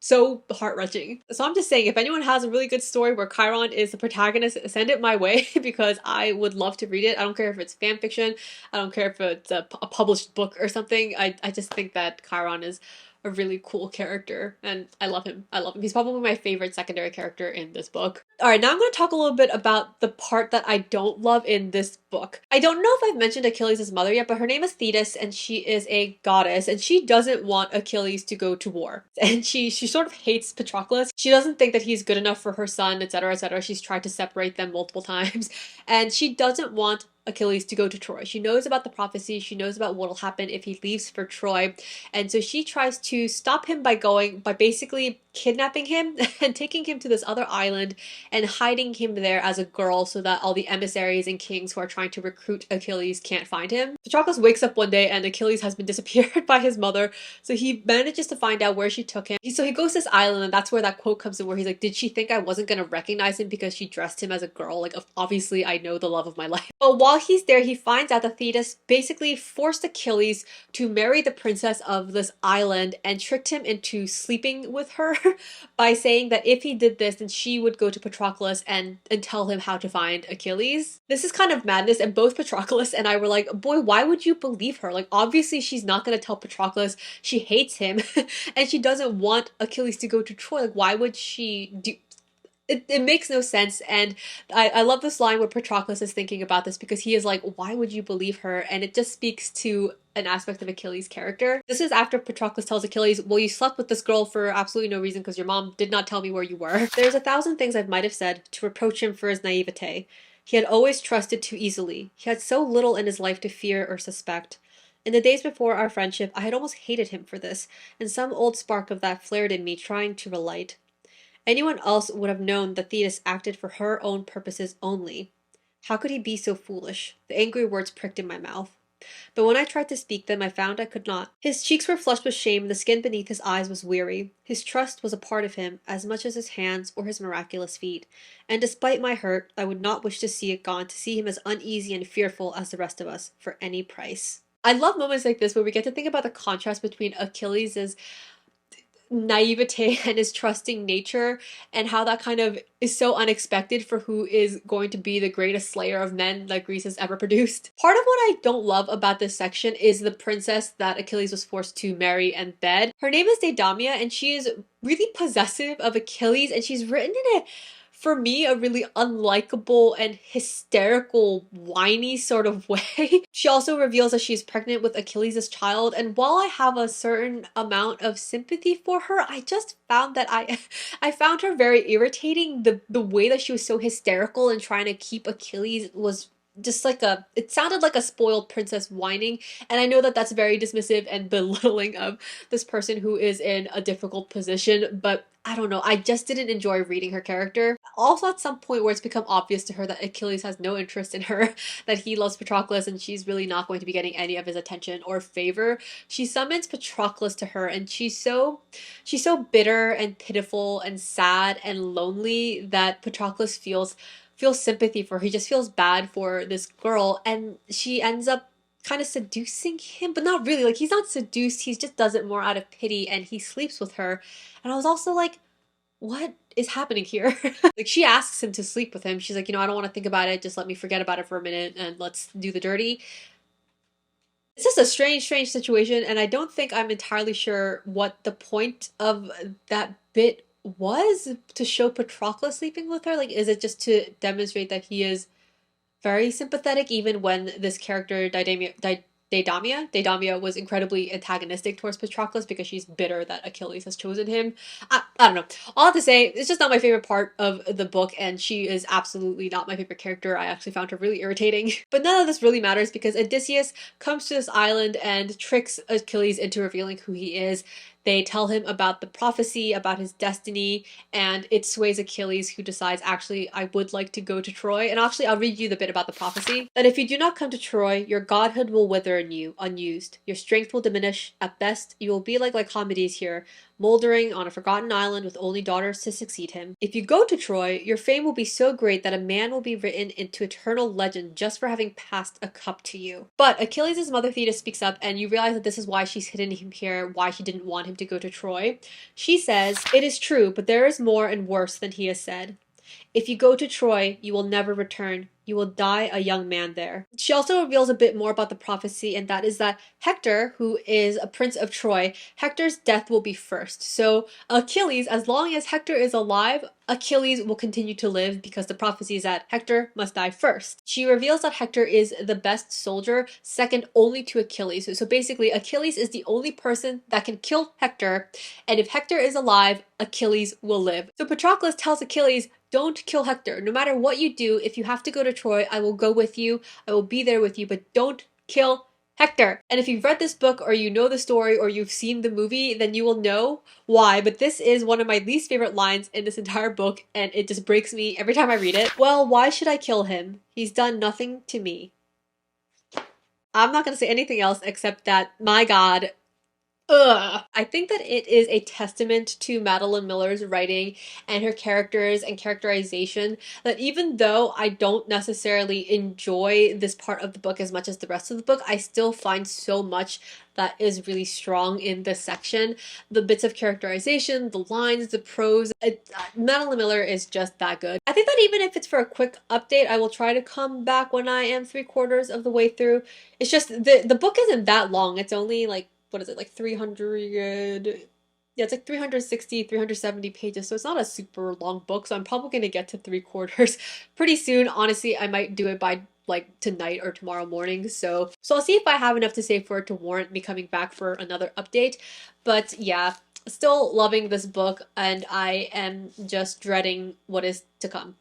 so heart-wrenching. So I'm just saying, if anyone has a really good story where Chiron is the protagonist, send it my way because I would love to read it. I don't care if it's fan fiction, I don't care if it's a published book or something. I just think that Chiron is a really cool character, and I love him. I love him. He's probably my favorite secondary character in this book. Alright, now I'm going to talk a little bit about the part that I don't love in this book. I don't know if I've mentioned Achilles' mother yet, but her name is Thetis, and she is a goddess, and she doesn't want Achilles to go to war. And she sort of hates Patroclus. She doesn't think that he's good enough for her son, etc., etc. She's tried to separate them multiple times, and she doesn't want Achilles to go to Troy. She knows about the prophecy, she knows about what will happen if he leaves for Troy, and so she tries to stop him by basically kidnapping him and taking him to this other island and hiding him there as a girl so that all the emissaries and kings who are trying to recruit Achilles can't find him. Patroclus wakes up one day and Achilles has been disappeared by his mother, so he manages to find out where she took him. So he goes to this island, and that's where that quote comes in where he's like, did she think I wasn't gonna recognize him because she dressed him as a girl? Like, obviously I know the love of my life. But while he's there, he finds out that Thetis basically forced Achilles to marry the princess of this island and tricked him into sleeping with her by saying that if he did this, then she would go to Patroclus and tell him how to find Achilles. This is kind of madness, and both Patroclus and I were like, boy, why would you believe her? Like, obviously she's not going to tell Patroclus. She hates him and she doesn't want Achilles to go to Troy. Like, why would she do... It makes no sense, and I love this line where Patroclus is thinking about this because he is like, why would you believe her? And it just speaks to an aspect of Achilles' character. This is after Patroclus tells Achilles, well, you slept with this girl for absolutely no reason because your mom did not tell me where you were. There's 1,000 things I might have said to reproach him for his naivete. He had always trusted too easily. He had so little in his life to fear or suspect. In the days before our friendship, I had almost hated him for this, and some old spark of that flared in me, trying to relight. Anyone else would have known that Thetis acted for her own purposes only. How could he be so foolish? The angry words pricked in my mouth. But when I tried to speak them, I found I could not. His cheeks were flushed with shame, and the skin beneath his eyes was weary. His trust was a part of him, as much as his hands or his miraculous feet. And despite my hurt, I would not wish to see it gone, to see him as uneasy and fearful as the rest of us, for any price. I love moments like this where we get to think about the contrast between Achilles' naivete and his trusting nature, and how that kind of is so unexpected for who is going to be the greatest slayer of men that Greece has ever produced. Part of what I don't love about this section is the princess that Achilles was forced to marry and bed. Her name is Deidamia, and she is really possessive of Achilles, and she's written in a, for me, a really unlikable and hysterical, whiny sort of way. She also reveals that she's pregnant with Achilles' child, and while I have a certain amount of sympathy for her, I just found that I found her very irritating. The way that she was so hysterical and trying to keep Achilles was just like a, it sounded like a spoiled princess whining, and I know that that's very dismissive and belittling of this person who is in a difficult position, but I don't know, I just didn't enjoy reading her character. Also, at some point where it's become obvious to her that Achilles has no interest in her, that he loves Patroclus and she's really not going to be getting any of his attention or favor, she summons Patroclus to her, and she's so bitter and pitiful and sad and lonely that Patroclus feels sympathy for her. He just feels bad for this girl, and she ends up kind of seducing him, but not really. Like, he's not seduced, he just does it more out of pity, and he sleeps with her. And I was also like, what is happening here? Like, she asks him to sleep with him. She's like, I don't want to think about it. Just let me forget about it for a minute and let's do the dirty. It's just a strange, strange situation, and I don't think I'm entirely sure what the point of that bit was to show Patroclus sleeping with her. Like, is it just to demonstrate that he is very sympathetic, even when this character Deidamia was incredibly antagonistic towards Patroclus because she's bitter that Achilles has chosen him. I don't know. All I have to say, it's just not my favorite part of the book, and she is absolutely not my favorite character. I actually found her really irritating. But none of this really matters because Odysseus comes to this island and tricks Achilles into revealing who he is. They tell him about the prophecy, about his destiny, and it sways Achilles, who decides, actually, I would like to go to Troy. And actually, I'll read you the bit about the prophecy. That if you do not come to Troy, your godhood will wither in you, unused. Your strength will diminish. At best, you will be like Lycomedes here, moldering on a forgotten island with only daughters to succeed him. If you go to Troy, your fame will be so great that a man will be written into eternal legend just for having passed a cup to you. But Achilles' mother Thetis speaks up, and you realize that this is why she's hidden him here, why she didn't want him to go to Troy. She says, "It is true, but there is more and worse than he has said. If you go to Troy, you will never return. You will die a young man there." She also reveals a bit more about the prophecy, and that is that Hector, who is a prince of Troy, Hector's death will be first. So Achilles, as long as Hector is alive, Achilles will continue to live because the prophecy is that Hector must die first. She reveals that Hector is the best soldier, second only to Achilles. So basically, Achilles is the only person that can kill Hector, and if Hector is alive, Achilles will live. So Patroclus tells Achilles, don't kill Hector. No matter what you do, if you have to go to Troy, I will go with you. I will be there with you, but don't kill Hector. And if you've read this book, or you know the story, or you've seen the movie, then you will know why. But this is one of my least favorite lines in this entire book, and it just breaks me every time I read it. Well, why should I kill him? He's done nothing to me. I'm not going to say anything else except that, my God, ugh. I think that it is a testament to Madeline Miller's writing and her characters and characterization that even though I don't necessarily enjoy this part of the book as much as the rest of the book, I still find so much that is really strong in this section. The bits of characterization, the lines, the prose, Madeline Miller is just that good. I think that even if it's for a quick update, I will try to come back when I am 3/4 of the way through. It's just, the book isn't that long. It's only like, what is it, like 300, yeah, it's like 360, 370 pages, so it's not a super long book, so I'm probably going to get to 3/4 pretty soon. Honestly, I might do it by like tonight or tomorrow morning, so I'll see if I have enough to say for it to warrant me coming back for another update. But yeah, still loving this book, and I am just dreading what is to come.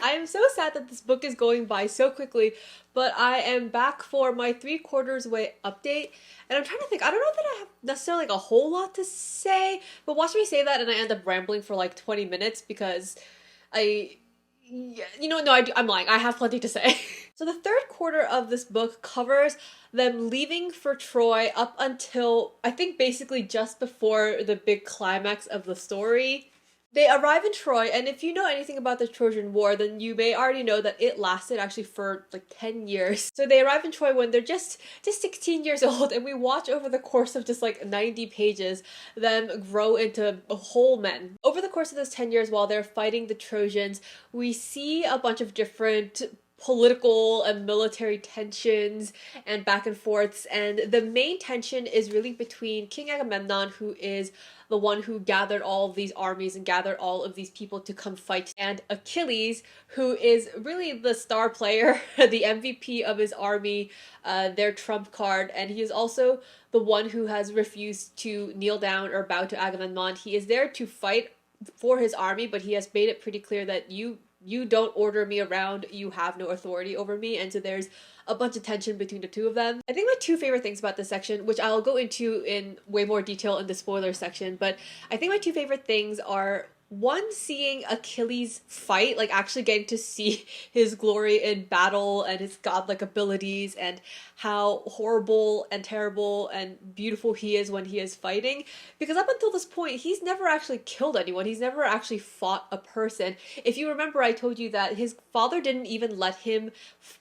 I am so sad that this book is going by so quickly, but I am back for my 3/4 way update, and I'm trying to think. I don't know that I have necessarily like a whole lot to say, but watch me say that and I end up rambling for like 20 minutes because I yeah, no, I'm lying. I have plenty to say. So the 3rd quarter of this book covers them leaving for Troy up until I think basically just before the big climax of the story. They arrive in Troy, and if you know anything about the Trojan War, then you may already know that it lasted actually for like 10 years. So they arrive in Troy when they're just 16 years old, and we watch over the course of just like 90 pages them grow into whole men. Over the course of those 10 years while they're fighting the Trojans, we see a bunch of different political and military tensions and back and forths, and the main tension is really between King Agamemnon, who is the one who gathered all of these armies and gathered all of these people to come fight, and Achilles, who is really the star player, the MVP of his army, their trump card, and he is also the one who has refused to kneel down or bow to Agamemnon. He is there to fight for his army, but he has made it pretty clear that you don't order me around, you have no authority over me, and so there's a bunch of tension between the two of them. I think my 2 favorite things about this section, which I'll go into in way more detail in the spoiler section, but I think my 2 favorite things are, one, seeing Achilles fight, like actually getting to see his glory in battle and his godlike abilities and how horrible and terrible and beautiful he is when he is fighting. Because up until this point, he's never actually killed anyone. He's never actually fought a person. If you remember, I told you that his father didn't even let him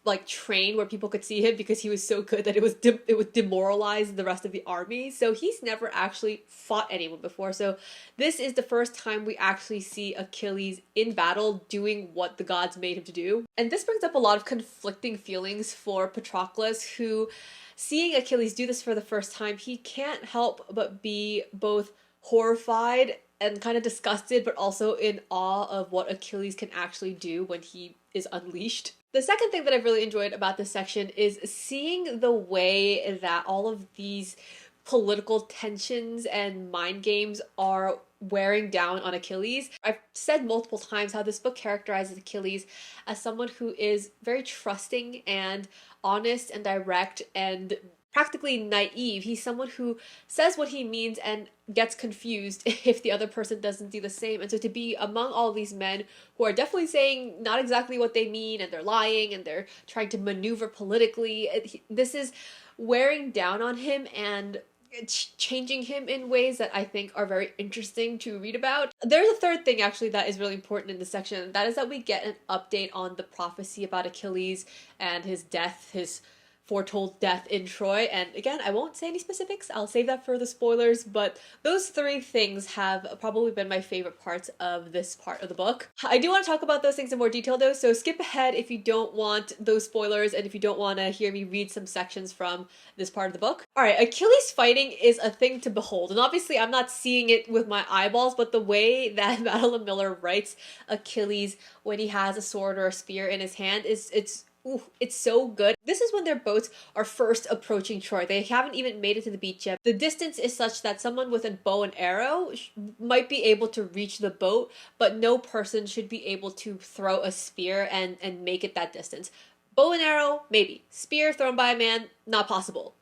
like train where people could see him because he was so good that it would demoralize the rest of the army. So he's never actually fought anyone before. So this is the first time we actually see Achilles in battle doing what the gods made him to do. And this brings up a lot of conflicting feelings for Patroclus, who, seeing Achilles do this for the first time, he can't help but be both horrified and kind of disgusted, but also in awe of what Achilles can actually do when he is unleashed. The second thing that I've really enjoyed about this section is seeing the way that all of these political tensions and mind games are wearing down on Achilles. I've said multiple times how this book characterizes Achilles as someone who is very trusting and honest and direct and practically naive. He's someone who says what he means and gets confused if the other person doesn't do the same. And so to be among all these men who are definitely saying not exactly what they mean, and they're lying and they're trying to maneuver politically, this is wearing down on him and changing him in ways that I think are very interesting to read about. There's a third thing actually that is really important in this section. That is that we get an update on the prophecy about Achilles and his death, his foretold death in Troy. And again, I won't say any specifics. I'll save that for the spoilers, but those 3 things have probably been my favorite parts of this part of the book. I do want to talk about those things in more detail though, so skip ahead if you don't want those spoilers and if you don't want to hear me read some sections from this part of the book. Alright, Achilles fighting is a thing to behold, and obviously I'm not seeing it with my eyeballs, but the way that Madeline Miller writes Achilles when he has a sword or a spear in his hand it's so good. This is when their boats are first approaching Troy. They haven't even made it to the beach yet. The distance is such that someone with a bow and arrow might be able to reach the boat, but no person should be able to throw a spear and make it that distance. Bow and arrow, maybe. Spear thrown by a man, not possible.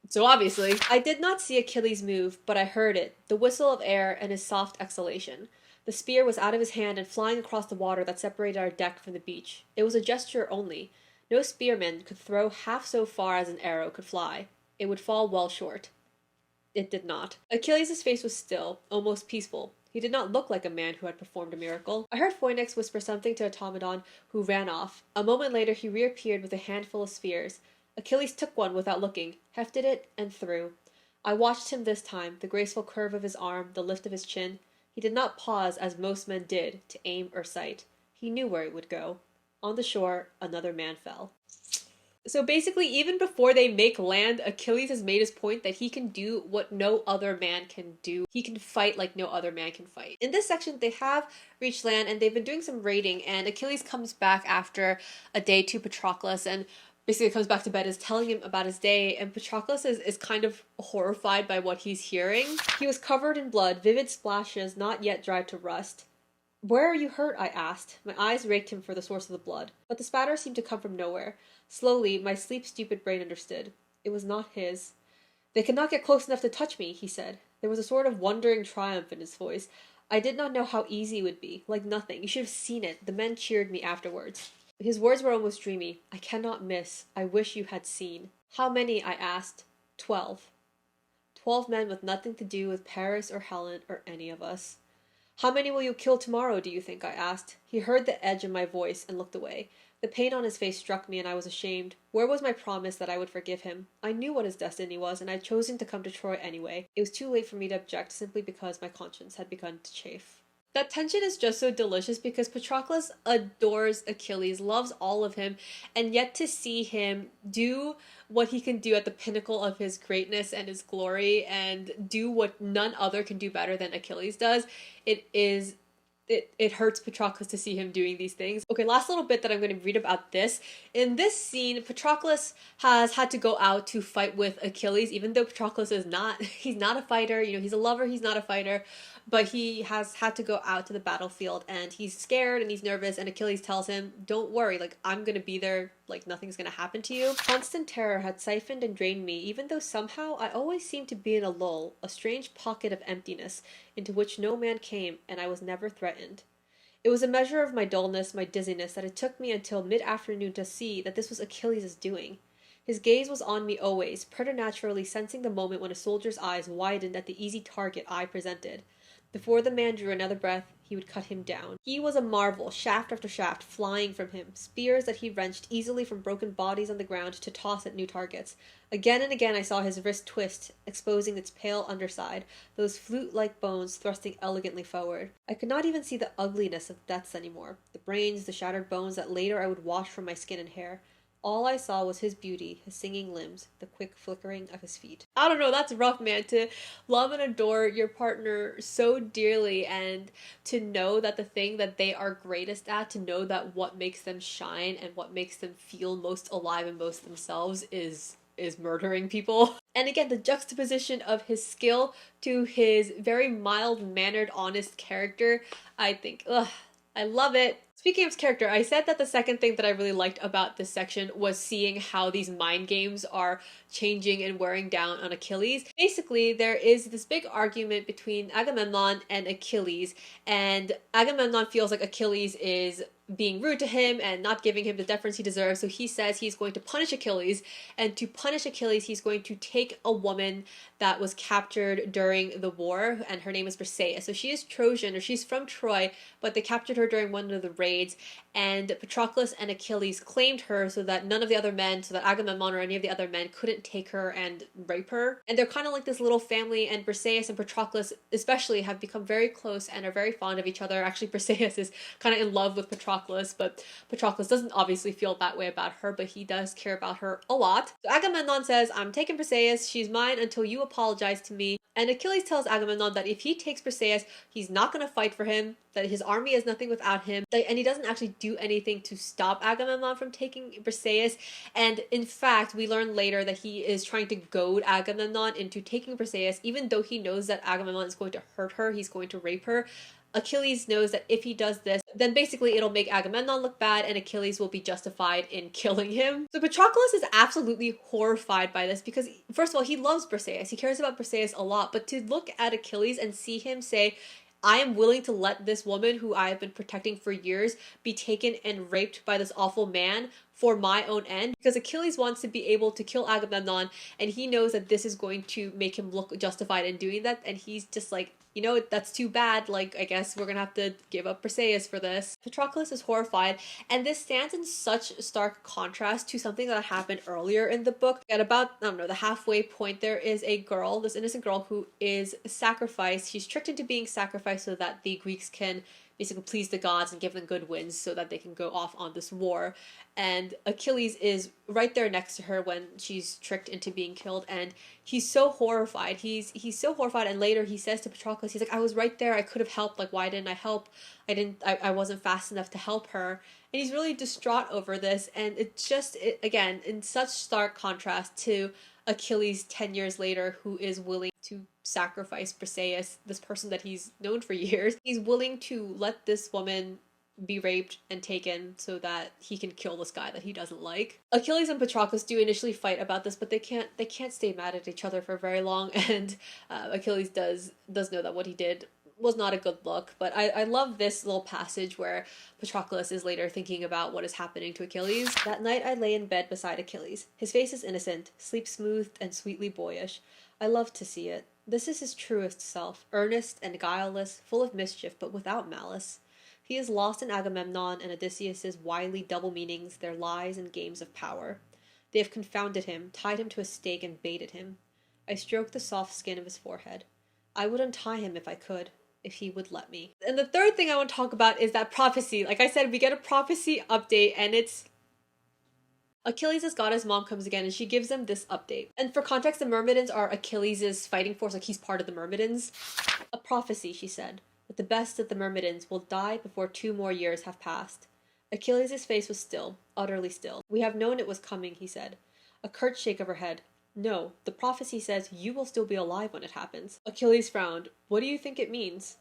So obviously, I did not see Achilles move, but I heard it, the whistle of air and his soft exhalation. The spear was out of his hand and flying across the water that separated our deck from the beach. It was a gesture only. No spearman could throw half so far as an arrow could fly. It would fall well short. It did not. Achilles' face was still, almost peaceful. He did not look like a man who had performed a miracle. I heard Phoenix whisper something to Automedon, who ran off. A moment later he reappeared with a handful of spears. Achilles took one without looking, hefted it, and threw. I watched him this time, the graceful curve of his arm, the lift of his chin. He did not pause, as most men did, to aim or sight. He knew where it would go. On the shore, another man fell. So basically, even before they make land, Achilles has made his point that he can do what no other man can do. He can fight like no other man can fight. In this section, they have reached land and they've been doing some raiding, and Achilles comes back after a day to Patroclus and basically comes back to bed, is telling him about his day, and Patroclus is kind of horrified by what he's hearing. He was covered in blood, vivid splashes not yet dried to rust. Where are you hurt? I asked. My eyes raked him for the source of the blood, but the spatter seemed to come from nowhere. Slowly, my sleep-stupid brain understood. It was not his. They could not get close enough to touch me, he said. There was a sort of wondering triumph in his voice. I did not know how easy it would be. Like nothing. You should have seen it. The men cheered me afterwards. His words were almost dreamy. I cannot miss. I wish you had seen. How many? I asked. 12. 12 men with nothing to do with Paris or Helen or any of us. How many will you kill tomorrow, do you think? I asked. He heard the edge of my voice and looked away. The pain on his face struck me, and I was ashamed. Where was my promise that I would forgive him? I knew what his destiny was, and I had chosen to come to Troy anyway. It was too late for me to object, simply because my conscience had begun to chafe. That tension is just so delicious because Patroclus adores Achilles, loves all of him, and yet to see him do what he can do at the pinnacle of his greatness and his glory and do what none other can do better than Achilles does, it hurts Patroclus to see him doing these things. Okay, last little bit that I'm going to read about this. In this scene, Patroclus has had to go out to fight with Achilles, even though Patroclus is not, he's not a fighter, he's a lover, he's not a fighter, but he has had to go out to the battlefield and he's scared and he's nervous, and Achilles tells him, don't worry, like, I'm gonna be there, like, nothing's gonna happen to you. Constant terror had siphoned and drained me, even though somehow I always seemed to be in a lull, a strange pocket of emptiness into which no man came, and I was never threatened. It was a measure of my dullness, my dizziness, that it took me until mid-afternoon to see that this was Achilles' doing. His gaze was on me always, preternaturally sensing the moment when a soldier's eyes widened at the easy target I presented. Before the man drew another breath, he would cut him down. He was a marvel, shaft after shaft flying from him, spears that he wrenched easily from broken bodies on the ground to toss at new targets. Again and again I saw his wrist twist, exposing its pale underside, those flute-like bones thrusting elegantly forward. I could not even see the ugliness of deaths anymore, the brains, the shattered bones that later I would wash from my skin and hair. All I saw was his beauty, his singing limbs, the quick flickering of his feet. I don't know, that's rough, man, to love and adore your partner so dearly and to know that the thing that they are greatest at, to know that what makes them shine and what makes them feel most alive and most themselves is murdering people. And again, the juxtaposition of his skill to his very mild-mannered, honest character, I think, I love it. Speaking of his character, I said that the second thing that I really liked about this section was seeing how these mind games are changing and wearing down on Achilles. Basically, there is this big argument between Agamemnon and Achilles, and Agamemnon feels like Achilles is being rude to him and not giving him the deference he deserves, so he says he's going to punish Achilles, and to punish Achilles, he's going to take a woman that was captured during the war, and her name is Briseis. So she is Trojan, or she's from Troy, but they captured her during one of the raids, and Patroclus and Achilles claimed her so that none of the other men, so that Agamemnon or any of the other men couldn't take her and rape her. And they're kind of like this little family, and Briseis and Patroclus especially have become very close and are very fond of each other. Actually, Briseis is kind of in love with Patroclus, but Patroclus doesn't obviously feel that way about her, but he does care about her a lot. So Agamemnon says, I'm taking Briseis, she's mine until you apologize to me. And Achilles tells Agamemnon that if he takes Briseis, he's not going to fight for him, that his army is nothing without him, and he doesn't actually do anything to stop Agamemnon from taking Briseis. And in fact, we learn later that he is trying to goad Agamemnon into taking Briseis, even though he knows that Agamemnon is going to hurt her, he's going to rape her. Achilles knows that if he does this, then basically it'll make Agamemnon look bad and Achilles will be justified in killing him. So Patroclus is absolutely horrified by this because, first of all, he loves Briseis. He cares about Briseis a lot, but to look at Achilles and see him say, I am willing to let this woman who I have been protecting for years be taken and raped by this awful man for my own end, because Achilles wants to be able to kill Agamemnon, and he knows that this is going to make him look justified in doing that, and he's just like, that's too bad, like, I guess we're gonna have to give up Briseis for this. Patroclus is horrified, and this stands in such stark contrast to something that happened earlier in the book. At about, I don't know, the halfway point, there is a girl, this innocent girl, who is sacrificed. She's tricked into being sacrificed so that the Greeks can basically please the gods and give them good winds so that they can go off on this war. And Achilles is right there next to her when she's tricked into being killed, and he's so horrified. He's so horrified, and later he says to Patroclus, he's like, I was right there, I could have helped, like, why didn't I help? I wasn't fast enough to help her. And he's really distraught over this, and it's just, again, in such stark contrast to Achilles 10 years later, who is willing to sacrifice Briseis, this person that he's known for years. He's willing to let this woman be raped and taken so that he can kill this guy that he doesn't like. Achilles and Patroclus do initially fight about this, but they can't stay mad at each other for very long, and Achilles does know that what he did was not a good look. But I love this little passage where Patroclus is later thinking about what is happening to Achilles. That night I lay in bed beside Achilles. His face is innocent, sleep smoothed and sweetly boyish. I loved to see it. This is his truest self, earnest and guileless, full of mischief, but without malice. He is lost in Agamemnon and Odysseus's wily double meanings, their lies and games of power. They have confounded him, tied him to a stake, and baited him. I stroked the soft skin of his forehead. I would untie him if I could, if he would let me. And the third thing I want to talk about is that prophecy. Like I said, we get a prophecy update, and it's Achilles' goddess mom comes again, and she gives them this update. And for context, the Myrmidons are Achilles' fighting force, like he's part of the Myrmidons. A prophecy, she said. But the best of the Myrmidons will die before 2 more years have passed. Achilles' face was still, utterly still. We have known it was coming, he said. A curt shake of her head. No, the prophecy says you will still be alive when it happens. Achilles frowned. What do you think it means?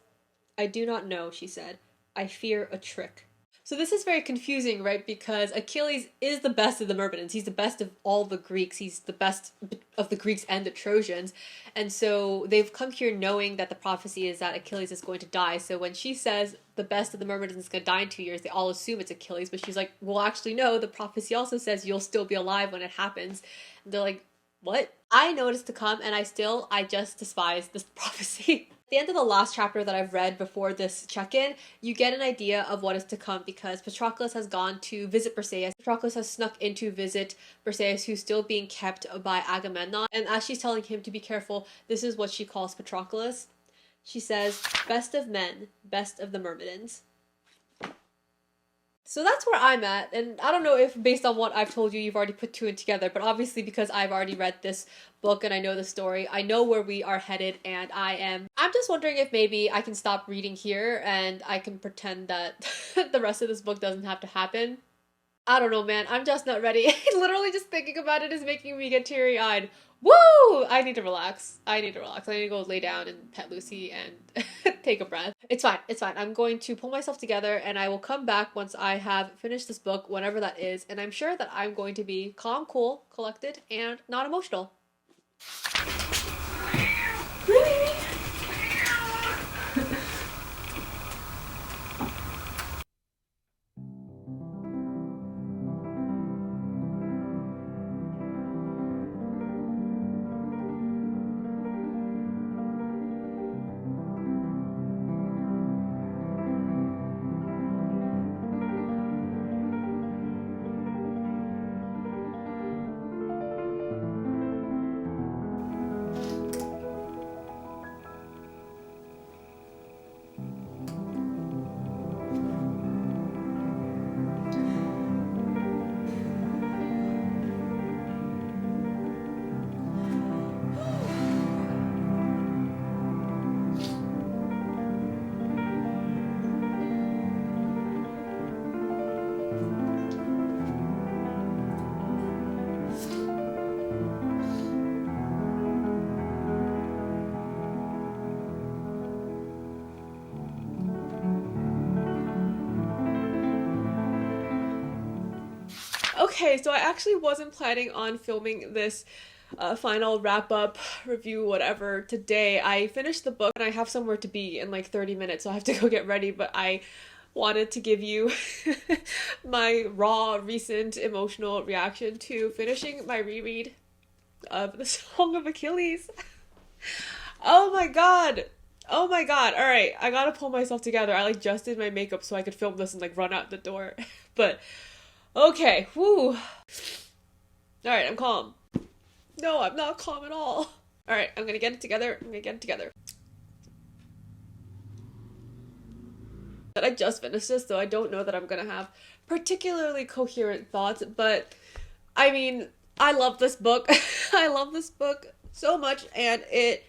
I do not know, she said. I fear a trick. So this is very confusing, right? Because Achilles is the best of the Myrmidons. He's the best of all the Greeks. He's the best of the Greeks and the Trojans. And so they've come here knowing that the prophecy is that Achilles is going to die. So when she says the best of the Myrmidons is going to die in 2 years, they all assume it's Achilles. But she's like, well, actually, no. The prophecy also says you'll still be alive when it happens. And they're like, what? I know it is to come, and I just despise this prophecy. At the end of the last chapter that I've read before this check-in, you get an idea of what is to come because Patroclus has gone to visit Briseis. Patroclus has snuck in to visit Briseis, who's still being kept by Agamemnon. And as she's telling him to be careful, this is what she calls Patroclus. She says, best of men, best of the Myrmidons. So that's where I'm at, and I don't know if based on what I've told you, you've already put 2 and together, but obviously because I've already read this book and I know the story, I know where we are headed, and I'm just wondering if maybe I can stop reading here and I can pretend that the rest of this book doesn't have to happen. I don't know, man. I'm just not ready. Literally just thinking about it is making me get teary-eyed. Woo! I need to relax. I need to go lay down and pet Lucy and take a breath. It's fine. It's fine. I'm going to pull myself together and I will come back once I have finished this book, whenever that is, and I'm sure that I'm going to be calm, cool, collected, and not emotional. Okay, so I actually wasn't planning on filming this final wrap-up review, whatever, today. I finished the book and I have somewhere to be in like 30 minutes, so I have to go get ready, but I wanted to give you my raw, recent emotional reaction to finishing my reread of the Song of Achilles. Oh my god! Oh my god, alright, I gotta pull myself together. I like just did my makeup so I could film this and like run out the door, but okay, whoo. Alright, I'm calm. No, I'm not calm at all. Alright, I'm gonna get it together. That I just finished this, so I don't know that I'm gonna have particularly coherent thoughts, but I mean, I love this book. I love this book so much, and it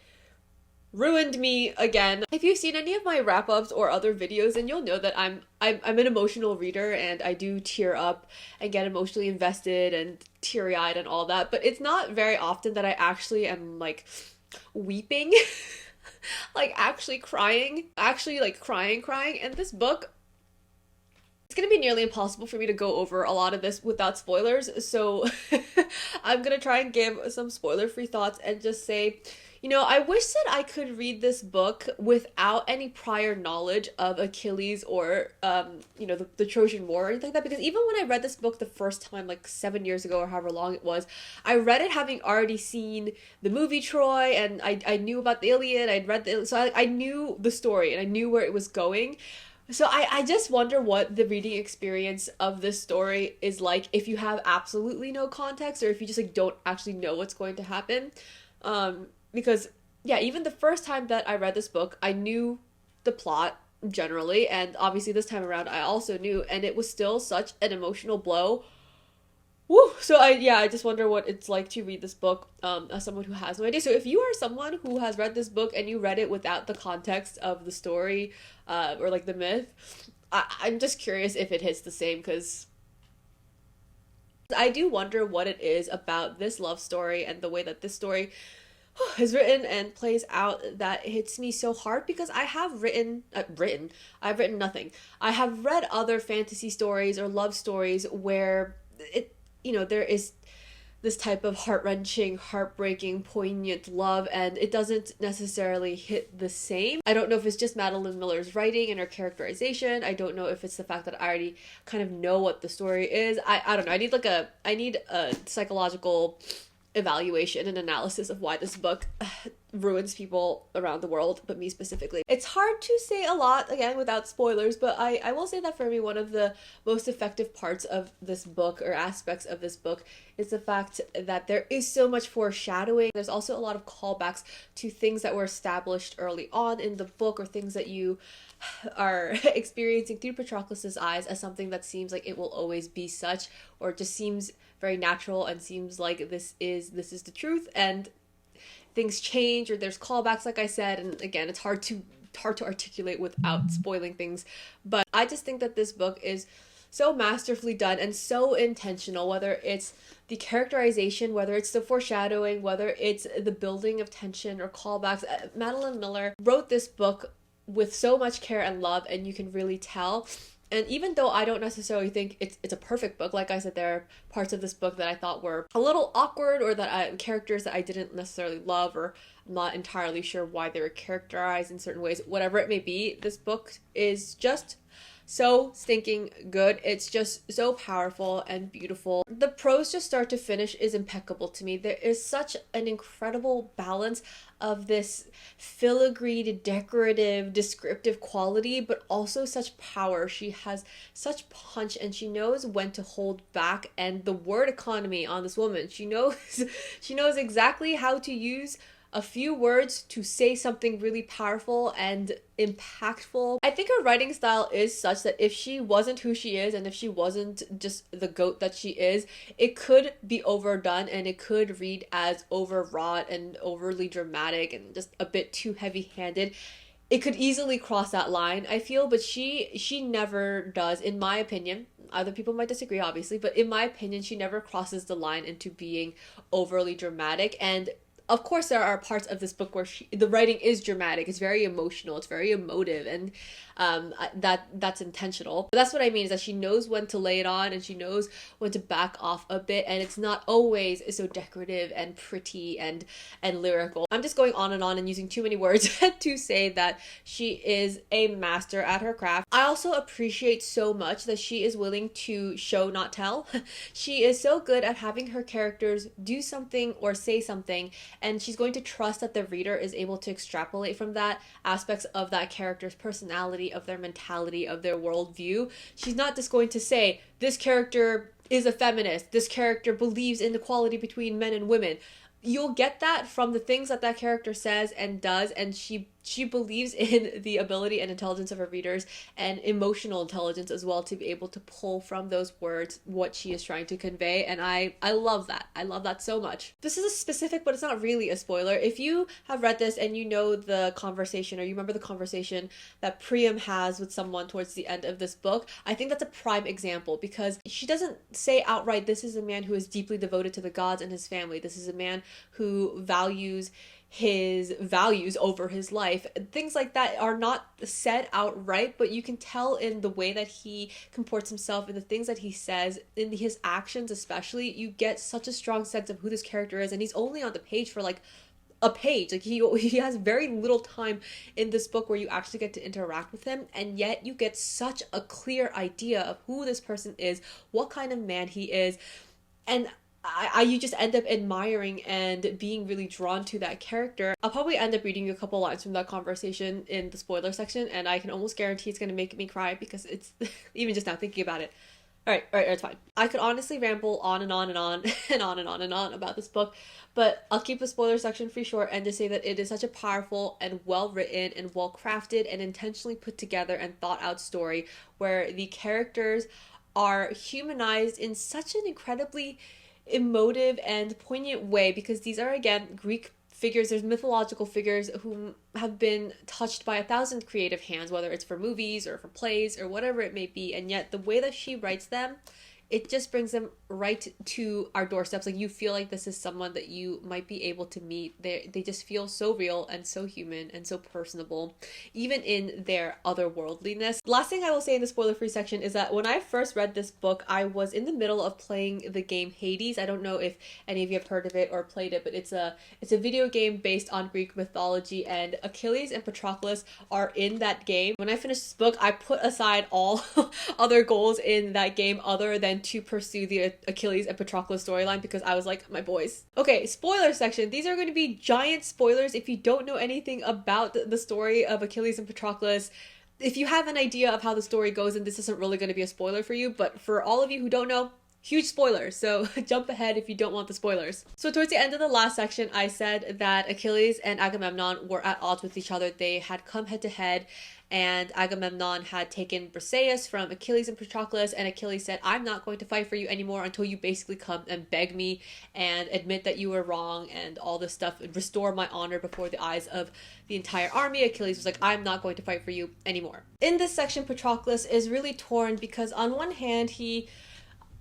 ruined me again. If you've seen any of my wrap-ups or other videos, then you'll know that I'm an emotional reader and I do tear up and get emotionally invested and teary-eyed and all that, but it's not very often that I actually am like weeping, like actually crying, actually like crying. And this book, it's gonna be nearly impossible for me to go over a lot of this without spoilers, so I'm gonna try and give some spoiler-free thoughts and just say, I wish that I could read this book without any prior knowledge of Achilles or, the Trojan War or anything like that. Because even when I read this book the first time, like 7 years ago or however long it was, I read it having already seen the movie Troy, and I knew about the Iliad. I'd read so I knew the story and I knew where it was going. So I just wonder what the reading experience of this story is like if you have absolutely no context or if you just like don't actually know what's going to happen. Because yeah, even the first time that I read this book, I knew the plot generally, and obviously this time around I also knew, and it was still such an emotional blow. Woo! So I just wonder what it's like to read this book as someone who has no idea. So if you are someone who has read this book and you read it without the context of the story or like the myth, I'm just curious if it hits the same, because I do wonder what it is about this love story and the way that this story is written and plays out that hits me so hard, because I have I've written nothing. I have read other fantasy stories or love stories where there is this type of heart-wrenching, heartbreaking, poignant love, and it doesn't necessarily hit the same. I don't know if it's just Madeline Miller's writing and her characterization. I don't know if it's the fact that I already kind of know what the story is. I don't know. I need a psychological evaluation and analysis of why this book ruins people around the world, but me specifically. It's hard to say a lot, again, without spoilers, but I will say that for me, one of the most effective parts of this book, or aspects of this book, is the fact that there is so much foreshadowing. There's also a lot of callbacks to things that were established early on in the book, or things that you are experiencing through Patroclus's eyes as something that seems like it will always be such, or just seems very natural and seems like this is the truth, and things change, or there's callbacks, like I said, and again, it's hard to articulate without spoiling things. But I just think that this book is so masterfully done and so intentional, whether it's the characterization, whether it's the foreshadowing, whether it's the building of tension or callbacks. Madeline Miller wrote this book with so much care and love, and you can really tell. And even though I don't necessarily think it's a perfect book, like I said, there are parts of this book that I thought were a little awkward, or that characters that I didn't necessarily love, or I'm not entirely sure why they were characterized in certain ways. Whatever it may be, this book is just so stinking good. It's just so powerful and beautiful. The prose, just start to finish, is impeccable to me. There is such an incredible balance of this filigreed, decorative, descriptive quality, but also such power. She has such punch, and she knows when to hold back. And the word economy on this woman, she knows exactly how to use a few words to say something really powerful and impactful. I think her writing style is such that if she wasn't who she is, and if she wasn't just the goat that she is, it could be overdone, and it could read as overwrought and overly dramatic and just a bit too heavy-handed. It could easily cross that line, I feel, but she never does, in my opinion. Other people might disagree, obviously, but in my opinion, she never crosses the line into being overly dramatic. And of course, there are parts of this book where the writing is dramatic. It's very emotional. It's very emotive, and that's intentional. But that's what I mean, is that she knows when to lay it on, and she knows when to back off a bit, and it's not always so decorative and pretty and lyrical. I'm just going on and using too many words to say that she is a master at her craft. I also appreciate so much that she is willing to show, not tell. She is so good at having her characters do something or say something, and she's going to trust that the reader is able to extrapolate from that aspects of that character's personality, of their mentality, of their worldview. She's not just going to say, this character is a feminist, this character believes in equality between men and women. You'll get that from the things that character says and does, and she believes in the ability and intelligence of her readers, and emotional intelligence as well, to be able to pull from those words what she is trying to convey. And I love that. I love that so much. This is a specific, but it's not really a spoiler. If you have read this and you know the conversation, or you remember the conversation that Priam has with someone towards the end of this book, I think that's a prime example, because she doesn't say outright, this is a man who is deeply devoted to the gods and his family. This is a man who values his values over his life. Things like that are not said outright, but you can tell in the way that he comports himself, in the things that he says, in his actions especially. You get such a strong sense of who this character is, and he's only on the page for like a page. Like he has very little time in this book where you actually get to interact with him, and yet you get such a clear idea of who this person is, what kind of man he is, and you just end up admiring and being really drawn to that character. I'll probably end up reading you a couple lines from that conversation in the spoiler section, and I can almost guarantee it's going to make me cry because it's even just now thinking about it. All right, it's fine. I could honestly ramble on and on and on and on and on and on about this book, but I'll keep the spoiler section pretty short and just say that it is such a powerful and well written and well crafted and intentionally put together and thought out story where the characters are humanized in such an incredibly emotive and poignant way, because these are again Greek figures. There's mythological figures who have been touched by 1,000 creative hands, whether it's for movies or for plays or whatever it may be, and yet the way that she writes them, it just brings them right to our doorsteps. Like, you feel like this is someone that you might be able to meet. They just feel so real and so human and so personable, even in their otherworldliness. Last thing I will say in the spoiler-free section is that when I first read this book, I was in the middle of playing the game Hades. I don't know if any of you have heard of it or played it, but it's a video game based on Greek mythology, and Achilles and Patroclus are in that game. When I finished this book, I put aside all other goals in that game other than to pursue the Achilles and Patroclus storyline, because I was like, my boys. Okay, spoiler section. These are going to be giant spoilers if you don't know anything about the story of Achilles and Patroclus. If you have an idea of how the story goes, then this isn't really going to be a spoiler for you, but for all of you who don't know, huge spoilers, so jump ahead if you don't want the spoilers. So towards the end of the last section, I said that Achilles and Agamemnon were at odds with each other. They had come head to head, and Agamemnon had taken Briseis from Achilles and Patroclus, and Achilles said, I'm not going to fight for you anymore until you basically come and beg me and admit that you were wrong and all this stuff, and restore my honor before the eyes of the entire army. Achilles was like, I'm not going to fight for you anymore. In this section, Patroclus is really torn because on one hand, he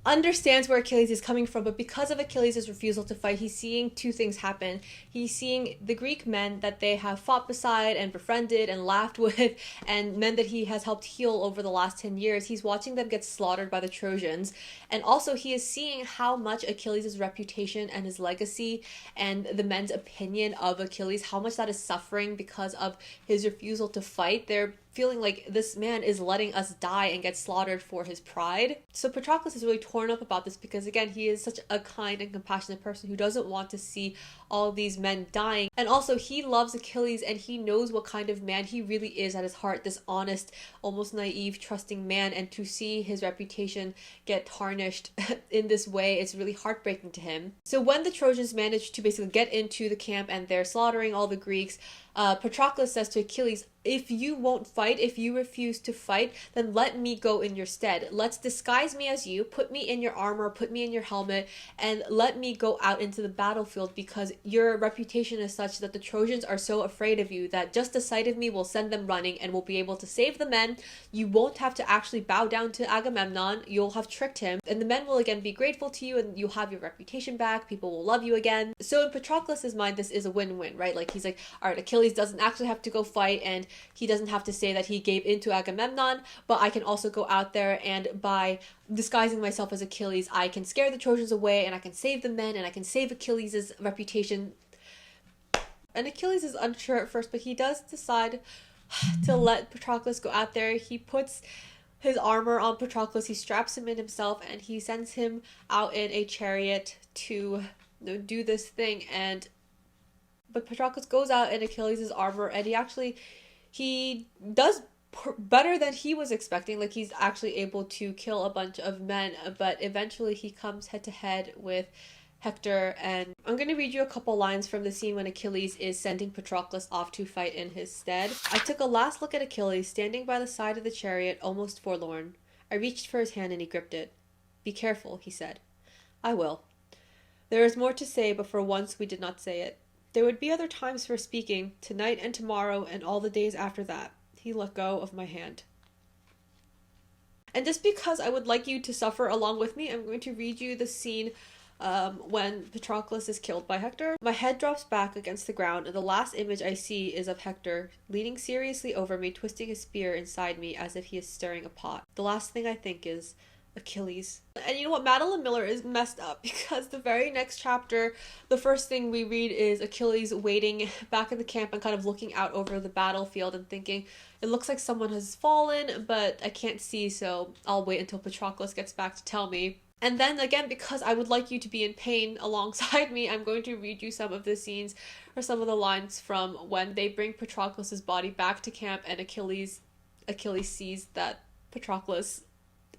understands where Achilles is coming from, but because of Achilles' refusal to fight, he's seeing two things happen. He's seeing the Greek men that they have fought beside and befriended and laughed with, and men that he has helped heal over the last 10 years. He's watching them get slaughtered by the Trojans, and also he is seeing how much Achilles' reputation and his legacy and the men's opinion of Achilles, how much that is suffering because of his refusal to fight. They're feeling like this man is letting us die and get slaughtered for his pride. So Patroclus is really torn up about this because, again, he is such a kind and compassionate person who doesn't want to see all these men dying. And also, he loves Achilles and he knows what kind of man he really is at his heart, this honest, almost naive, trusting man. And to see his reputation get tarnished in this way, it's really heartbreaking to him. So when the Trojans manage to basically get into the camp and they're slaughtering all the Greeks, Patroclus says to Achilles, if you won't fight, if you refuse to fight, then let me go in your stead. Let's disguise me as you, put me in your armor, put me in your helmet, and let me go out into the battlefield, because your reputation is such that the Trojans are so afraid of you that just the sight of me will send them running and will be able to save the men. You won't have to actually bow down to Agamemnon. You'll have tricked him, and the men will again be grateful to you, and you'll have your reputation back. People will love you again. So in Patroclus' mind, this is a win-win, right? Like, he's like, all right, Achilles doesn't actually have to go fight, and he doesn't have to say that he gave in to Agamemnon, but I can also go out there, and by disguising myself as Achilles, I can scare the Trojans away, and I can save the men, and I can save Achilles' reputation. And Achilles is unsure at first, but he does decide to let Patroclus go out there. He puts his armor on Patroclus, he straps him in himself, and he sends him out in a chariot to do this thing. But Patroclus goes out in Achilles' armor, and he does better than he was expecting. Like, he's actually able to kill a bunch of men, but eventually he comes head to head with Hector. And I'm going to read you a couple lines from the scene when Achilles is sending Patroclus off to fight in his stead. I took a last look at Achilles, standing by the side of the chariot, almost forlorn. I reached for his hand and he gripped it. Be careful, he said. I will. There is more to say, but for once we did not say it. There would be other times for speaking, tonight and tomorrow and all the days after that. He let go of my hand. And just because I would like you to suffer along with me, I'm going to read you the scene when Patroclus is killed by Hector. My head drops back against the ground, and the last image I see is of Hector, leaning seriously over me, twisting his spear inside me as if he is stirring a pot. The last thing I think is Achilles. And you know what? Madeline Miller is messed up because the very next chapter, the first thing we read is Achilles waiting back in the camp and kind of looking out over the battlefield and thinking, it looks like someone has fallen, but I can't see, so I'll wait until Patroclus gets back to tell me. And then again, because I would like you to be in pain alongside me, I'm going to read you some of the scenes or some of the lines from when they bring Patroclus's body back to camp and Achilles sees that Patroclus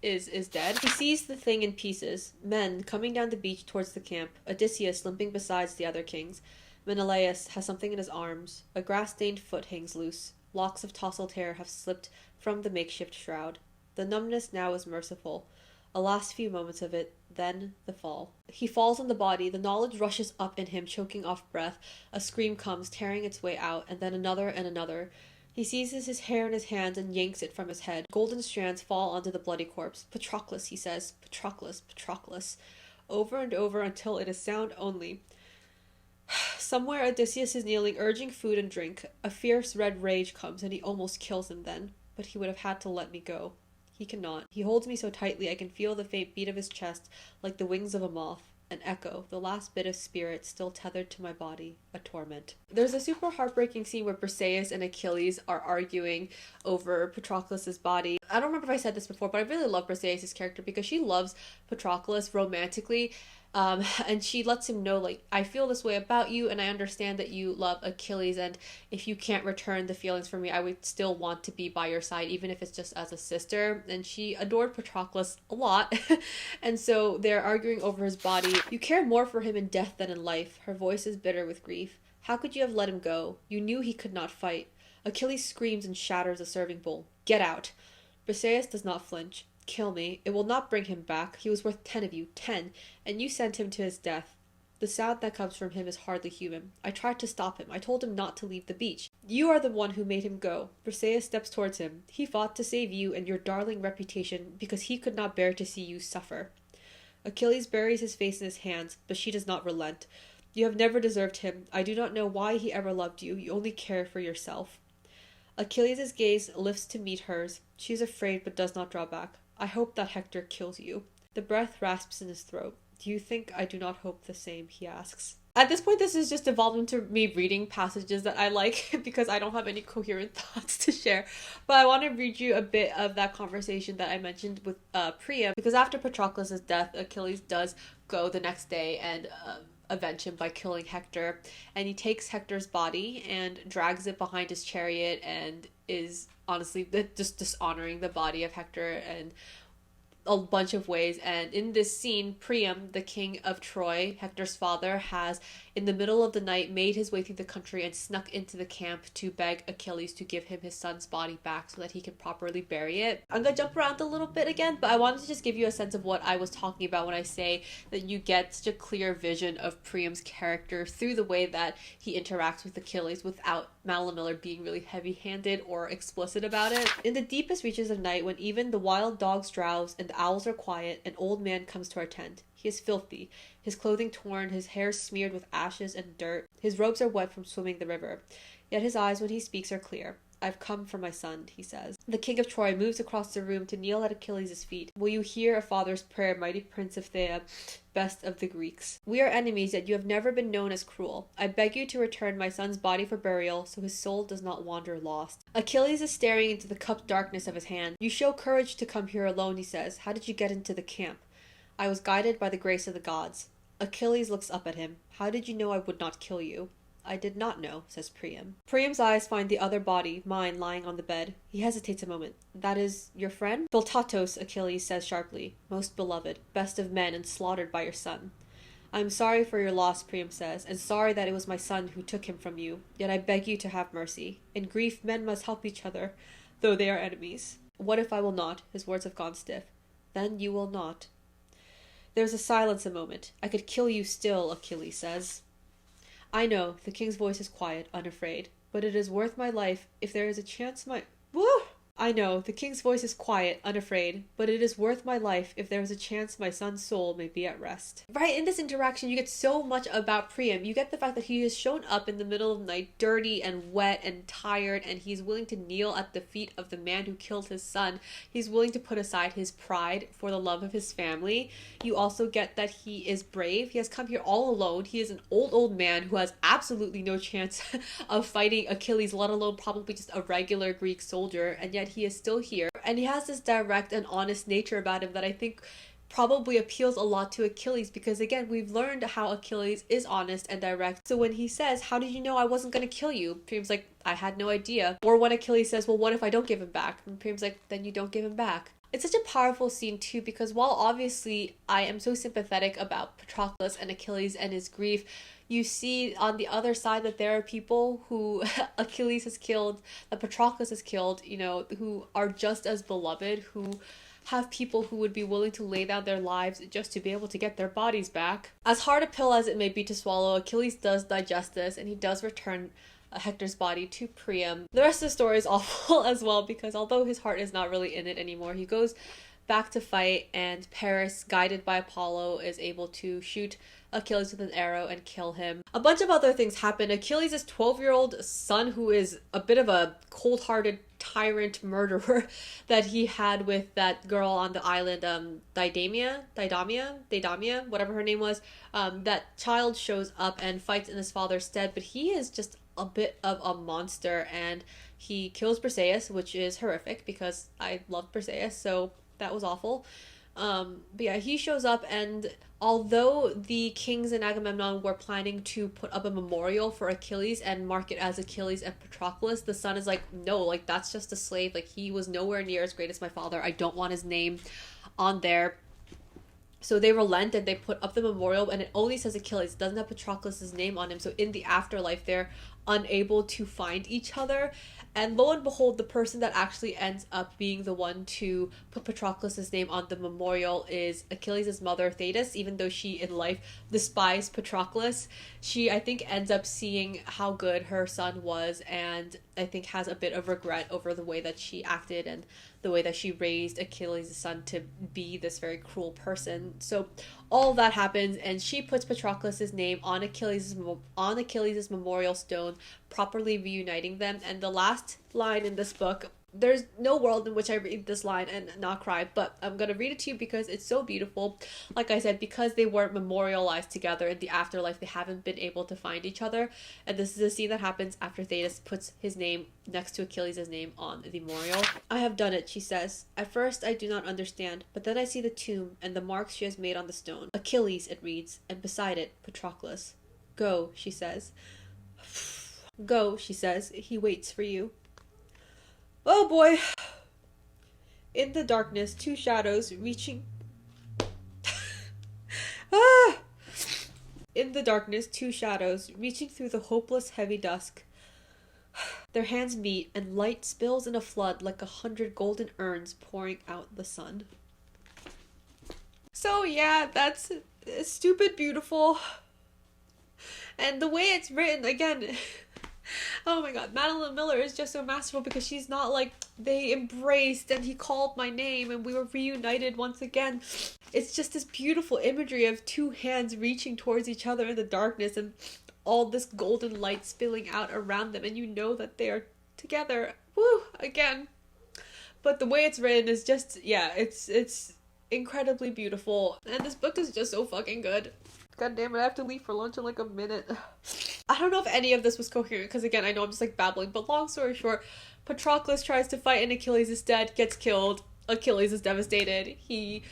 is dead. He sees the thing in pieces. Men coming down the beach towards the camp. Odysseus limping beside the other kings. Menelaus has something in his arms. A grass-stained foot hangs loose. Locks of tousled hair have slipped from the makeshift shroud. The numbness now is merciful. A last few moments of it, then the fall. He falls on the body. The knowledge rushes up in him, choking off breath. A scream comes, tearing its way out, and then another and another. He seizes his hair in his hands and yanks it from his head. Golden strands fall onto the bloody corpse. Patroclus, he says. Patroclus, Patroclus. Over and over until it is sound only. Somewhere Odysseus is kneeling, urging food and drink. A fierce red rage comes, and he almost kills him then. But he would have had to let me go. He cannot. He holds me so tightly I can feel the faint beat of his chest, like the wings of a moth. An echo, the last bit of spirit still tethered to my body, a torment. There's a super heartbreaking scene where Briseis and Achilles are arguing over Patroclus's body. I don't remember if I said this before, but I really love Briseis' character because she loves Patroclus romantically. And she lets him know, like, I feel this way about you, and I understand that you love Achilles, and if you can't return the feelings for me, I would still want to be by your side, even if it's just as a sister. And she adored Patroclus a lot, and so they're arguing over his body. You care more for him in death than in life. Her voice is bitter with grief. How could you have let him go? You knew he could not fight. Achilles screams and shatters a serving bowl. Get out. Briseis does not flinch. Kill me. It will not bring him back. He was worth 10 of you. 10. And you sent him to his death. The sound that comes from him is hardly human. I tried to stop him. I told him not to leave the beach. You are the one who made him go. Briseis steps towards him. He fought to save you and your darling reputation because he could not bear to see you suffer. Achilles buries his face in his hands, but she does not relent. You have never deserved him. I do not know why he ever loved you. You only care for yourself. Achilles' gaze lifts to meet hers. She is afraid but does not draw back. I hope that Hector kills you. The breath rasps in his throat. Do you think I do not hope the same? He asks. At this point, this has just evolved into me reading passages that I like because I don't have any coherent thoughts to share. But I want to read you a bit of that conversation that I mentioned with Priam, because after Patroclus' death, Achilles does go the next day and avenge him by killing Hector. And he takes Hector's body and drags it behind his chariot and is honestly just dishonoring the body of Hector in a bunch of ways. And in this scene, Priam, the king of Troy, Hector's father, has in the middle of the night made his way through the country and snuck into the camp to beg Achilles to give him his son's body back so that he can properly bury it. I'm gonna jump around a little bit again, but I wanted to just give you a sense of what I was talking about when I say that you get such a clear vision of Priam's character through the way that he interacts with Achilles without Madeline Miller being really heavy-handed or explicit about it. In the deepest reaches of night, when even the wild dogs drowse and the owls are quiet, an old man comes to our tent. He is filthy, his clothing torn, his hair smeared with ashes and dirt. His robes are wet from swimming the river. Yet his eyes when he speaks are clear. I've come for my son, he says. The king of Troy moves across the room to kneel at Achilles' feet. Will you hear a father's prayer, mighty prince of Thea, best of the Greeks? We are enemies, yet you have never been known as cruel. I beg you to return my son's body for burial, so his soul does not wander lost. Achilles is staring into the cupped darkness of his hand. You show courage to come here alone, he says. How did you get into the camp? I was guided by the grace of the gods. Achilles looks up at him. How did you know I would not kill you? I did not know, says Priam. Priam's eyes find the other body, mine, lying on the bed. He hesitates a moment. That is your friend? Philtatos, Achilles says sharply. Most beloved, best of men, and slaughtered by your son. I am sorry for your loss, Priam says, and sorry that it was my son who took him from you. Yet I beg you to have mercy. In grief, men must help each other, though they are enemies. What if I will not? His words have gone stiff. Then you will not. There's a silence a moment. I could kill you still, Achilles says. I know, the king's voice is quiet, unafraid, but it is worth my life if there is a chance my— Woo! I know, the king's voice is quiet, unafraid, but it is worth my life if there is a chance my son's soul may be at rest. Right, in this interaction, you get so much about Priam. You get the fact that he has shown up in the middle of the night, dirty and wet and tired, and he's willing to kneel at the feet of the man who killed his son. He's willing to put aside his pride for the love of his family. You also get that he is brave. He has come here all alone. He is an old man who has absolutely no chance of fighting Achilles, let alone probably just a regular Greek soldier, and yet he is still here, and he has this direct and honest nature about him that I think probably appeals a lot to Achilles, because again, we've learned how Achilles is honest and direct. So when he says, how did you know I wasn't going to kill you? Priam's like, I had no idea. Or when Achilles says, well, what if I don't give him back? And Priam's like, then you don't give him back. It's such a powerful scene too, because while obviously I am so sympathetic about Patroclus and Achilles and his grief, you see on the other side that there are people who Achilles has killed, that Patroclus has killed, you know, who are just as beloved, who have people who would be willing to lay down their lives just to be able to get their bodies back. As hard a pill as it may be to swallow, Achilles does digest this, and he does return Hector's body to Priam. The rest of the story is awful as well, because although his heart is not really in it anymore, he goes back to fight, and Paris, guided by Apollo, is able to shoot Achilles with an arrow and kill him. A bunch of other things happen. Achilles' 12-year-old son, who is a bit of a cold-hearted tyrant murderer that he had with that girl on the island, Didamia, whatever her name was, that child shows up and fights in his father's stead, but he is just a bit of a monster, and he kills Briseis, which is horrific because I love Briseis, so that was awful. But yeah, he shows up, and although the kings and Agamemnon were planning to put up a memorial for Achilles and mark it as Achilles and Patroclus, the son is like, no, like, that's just a slave. Like, he was nowhere near as great as my father. I don't want his name on there. So they relent and they put up the memorial, and it only says Achilles. It doesn't have Patroclus' name on him. So in the afterlife, they're unable to find each other. And lo and behold, the person that actually ends up being the one to put Patroclus' name on the memorial is Achilles' mother, Thetis. Even though she in life despised Patroclus, she, I think, ends up seeing how good her son was, and I think has a bit of regret over the way that she acted and the way that she raised Achilles' son to be this very cruel person. So all that happens, and she puts Patroclus' name on Achilles' memorial stone, properly reuniting them. And the last line in this book, there's no world in which I read this line and not cry, but I'm gonna read it to you because it's so beautiful. Like I said, because they weren't memorialized together in the afterlife, they haven't been able to find each other. And this is a scene that happens after Thetis puts his name next to Achilles' name on the memorial. I have done it, she says. At first I do not understand, but then I see the tomb and the marks she has made on the stone. Achilles, it reads, and beside it, Patroclus. Go, she says. Go, she says. He waits for you. Oh boy. In the darkness, two shadows reaching... In the darkness, two shadows reaching through the hopeless, heavy dusk. Their hands meet, and light spills in a flood like 100 golden urns pouring out the sun. So yeah, that's stupid beautiful. And the way it's written, again... Oh my god, Madeline Miller is just so masterful, because she's not like, they embraced and he called my name and we were reunited once again. It's just this beautiful imagery of two hands reaching towards each other in the darkness and all this golden light spilling out around them, and you know that they are together. Woo, again. But the way it's written is just, yeah, it's incredibly beautiful, and this book is just so fucking good. God damn it, I have to leave for lunch in like a minute. I don't know if any of this was coherent, because again, I know I'm just like babbling, but long story short, Patroclus tries to fight and Achilles is dead, gets killed. Achilles is devastated. He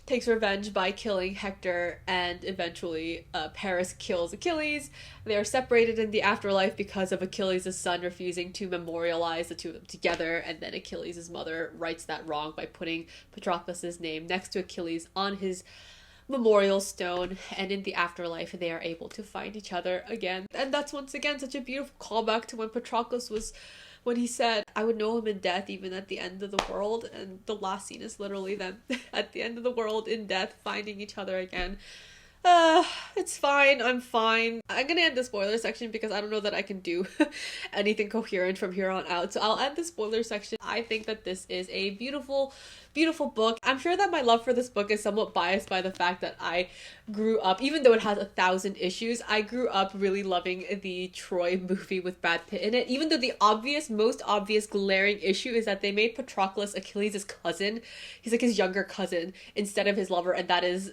takes revenge by killing Hector, and eventually Paris kills Achilles. They are separated in the afterlife because of Achilles' son refusing to memorialize the two of them together, and then Achilles' mother rights that wrong by putting Patroclus' name next to Achilles on his memorial stone, and in the afterlife they are able to find each other again. And that's once again such a beautiful callback to when Patroclus was, when he said, I would know him in death even at the end of the world, and the last scene is literally them at the end of the world in death finding each other again. Uh, it's fine. I'm fine. I'm gonna end the spoiler section because I don't know that I can do anything coherent from here on out. So I'll end the spoiler section. I think that this is a beautiful, beautiful book. I'm sure that my love for this book is somewhat biased by the fact that I grew up, even though it has 1,000 issues, I grew up really loving the Troy movie with Brad Pitt in it. Even though the most obvious glaring issue is that they made Patroclus Achilles' cousin. He's like his younger cousin instead of his lover, and that is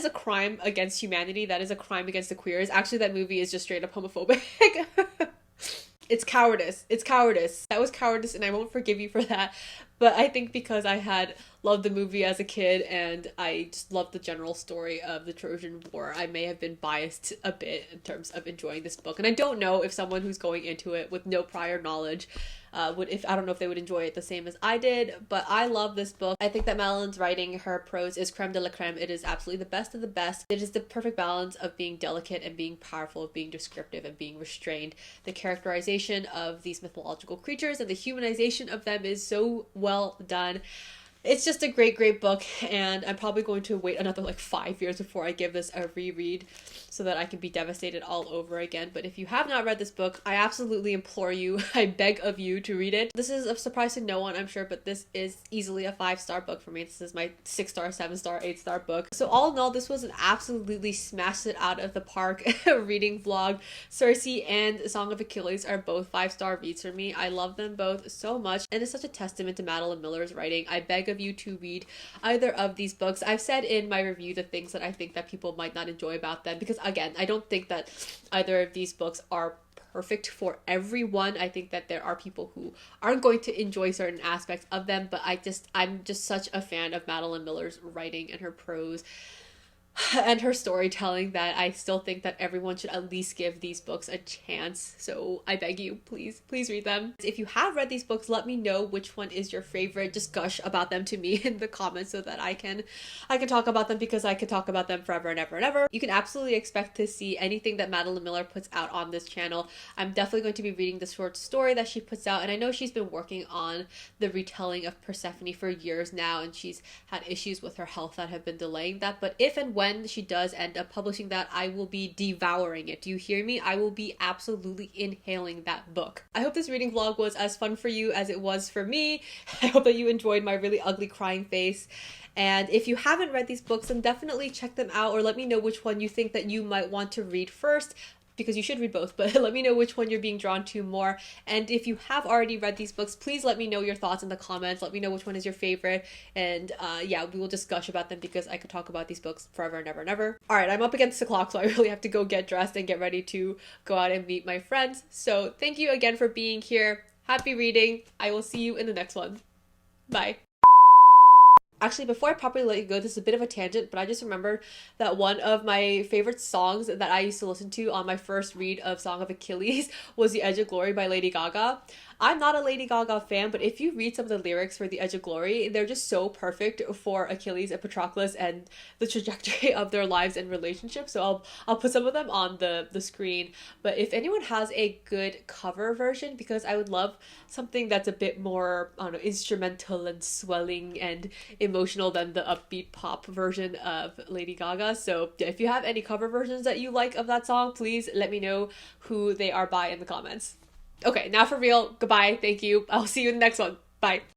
a crime against humanity. That is a crime against the queers. Actually, that movie is just straight up homophobic. It's cowardice. It's cowardice. That was cowardice, and I won't forgive you for that. But I think because I had loved the movie as a kid and I just loved the general story of the Trojan War, I may have been biased a bit in terms of enjoying this book. And I don't know if someone who's going into it with no prior knowledge I don't know if they would enjoy it the same as I did, but I love this book. I think that Madeline's writing, her prose is creme de la creme. It is absolutely the best of the best. It is the perfect balance of being delicate and being powerful, of being descriptive and being restrained. The characterization of these mythological creatures and the humanization of them is so well done. It's just a great, great book, and I'm probably going to wait another like 5 years before I give this a reread so that I can be devastated all over again. But if you have not read this book, I absolutely implore you, I beg of you to read it. This is a surprise to no one, I'm sure, but this is easily a 5-star book for me. This is my 6-star, 7-star, 8-star book. So all in all, this was an absolutely smashed it out of the park reading vlog. Circe and Song of Achilles are both 5-star reads for me. I love them both so much, and it's such a testament to Madeline Miller's writing. I beg of you to read either of these books. I've said in my review the things that I think that people might not enjoy about them, because again, I don't think that either of these books are perfect for everyone. I think that there are people who aren't going to enjoy certain aspects of them, but I'm just such a fan of Madeline Miller's writing and her prose and her storytelling that I still think that everyone should at least give these books a chance. So I beg you, please read them. If you have read these books, let me know which one is your favorite. Just gush about them to me in the comments so that I can talk about them, because I could talk about them forever and ever and ever. You can absolutely expect to see anything that Madeline Miller puts out on this channel. I'm definitely going to be reading the short story that she puts out, and I know she's been working on the retelling of Persephone for years now, and she's had issues with her health that have been delaying that. But if and when she does end up publishing that, I will be devouring it. Do you hear me? I will be absolutely inhaling that book. I hope this reading vlog was as fun for you as it was for me. I hope that you enjoyed my really ugly crying face. And if you haven't read these books, then definitely check them out, or let me know which one you think that you might want to read first, because you should read both, but let me know which one you're being drawn to more. And if you have already read these books, please let me know your thoughts in the comments. Let me know which one is your favorite, and yeah, we will discuss about them, because I could talk about these books forever and ever and ever. All right, I'm up against the clock, so I really have to go get dressed and get ready to go out and meet my friends. So thank you again for being here. Happy reading. I will see you in the next one. Bye. Actually, before I properly let you go, this is a bit of a tangent, but I just remembered that one of my favorite songs that I used to listen to on my first read of Song of Achilles was The Edge of Glory by Lady Gaga. I'm not a Lady Gaga fan, but if you read some of the lyrics for The Edge of Glory, they're just so perfect for Achilles and Patroclus and the trajectory of their lives and relationships. So I'll put some of them on the screen. But if anyone has a good cover version, because I would love something that's a bit more, I don't know, instrumental and swelling and emotional than the upbeat pop version of Lady Gaga. So if you have any cover versions that you like of that song, please let me know who they are by in the comments. Okay, now for real, goodbye, thank you. I'll see you in the next one. Bye.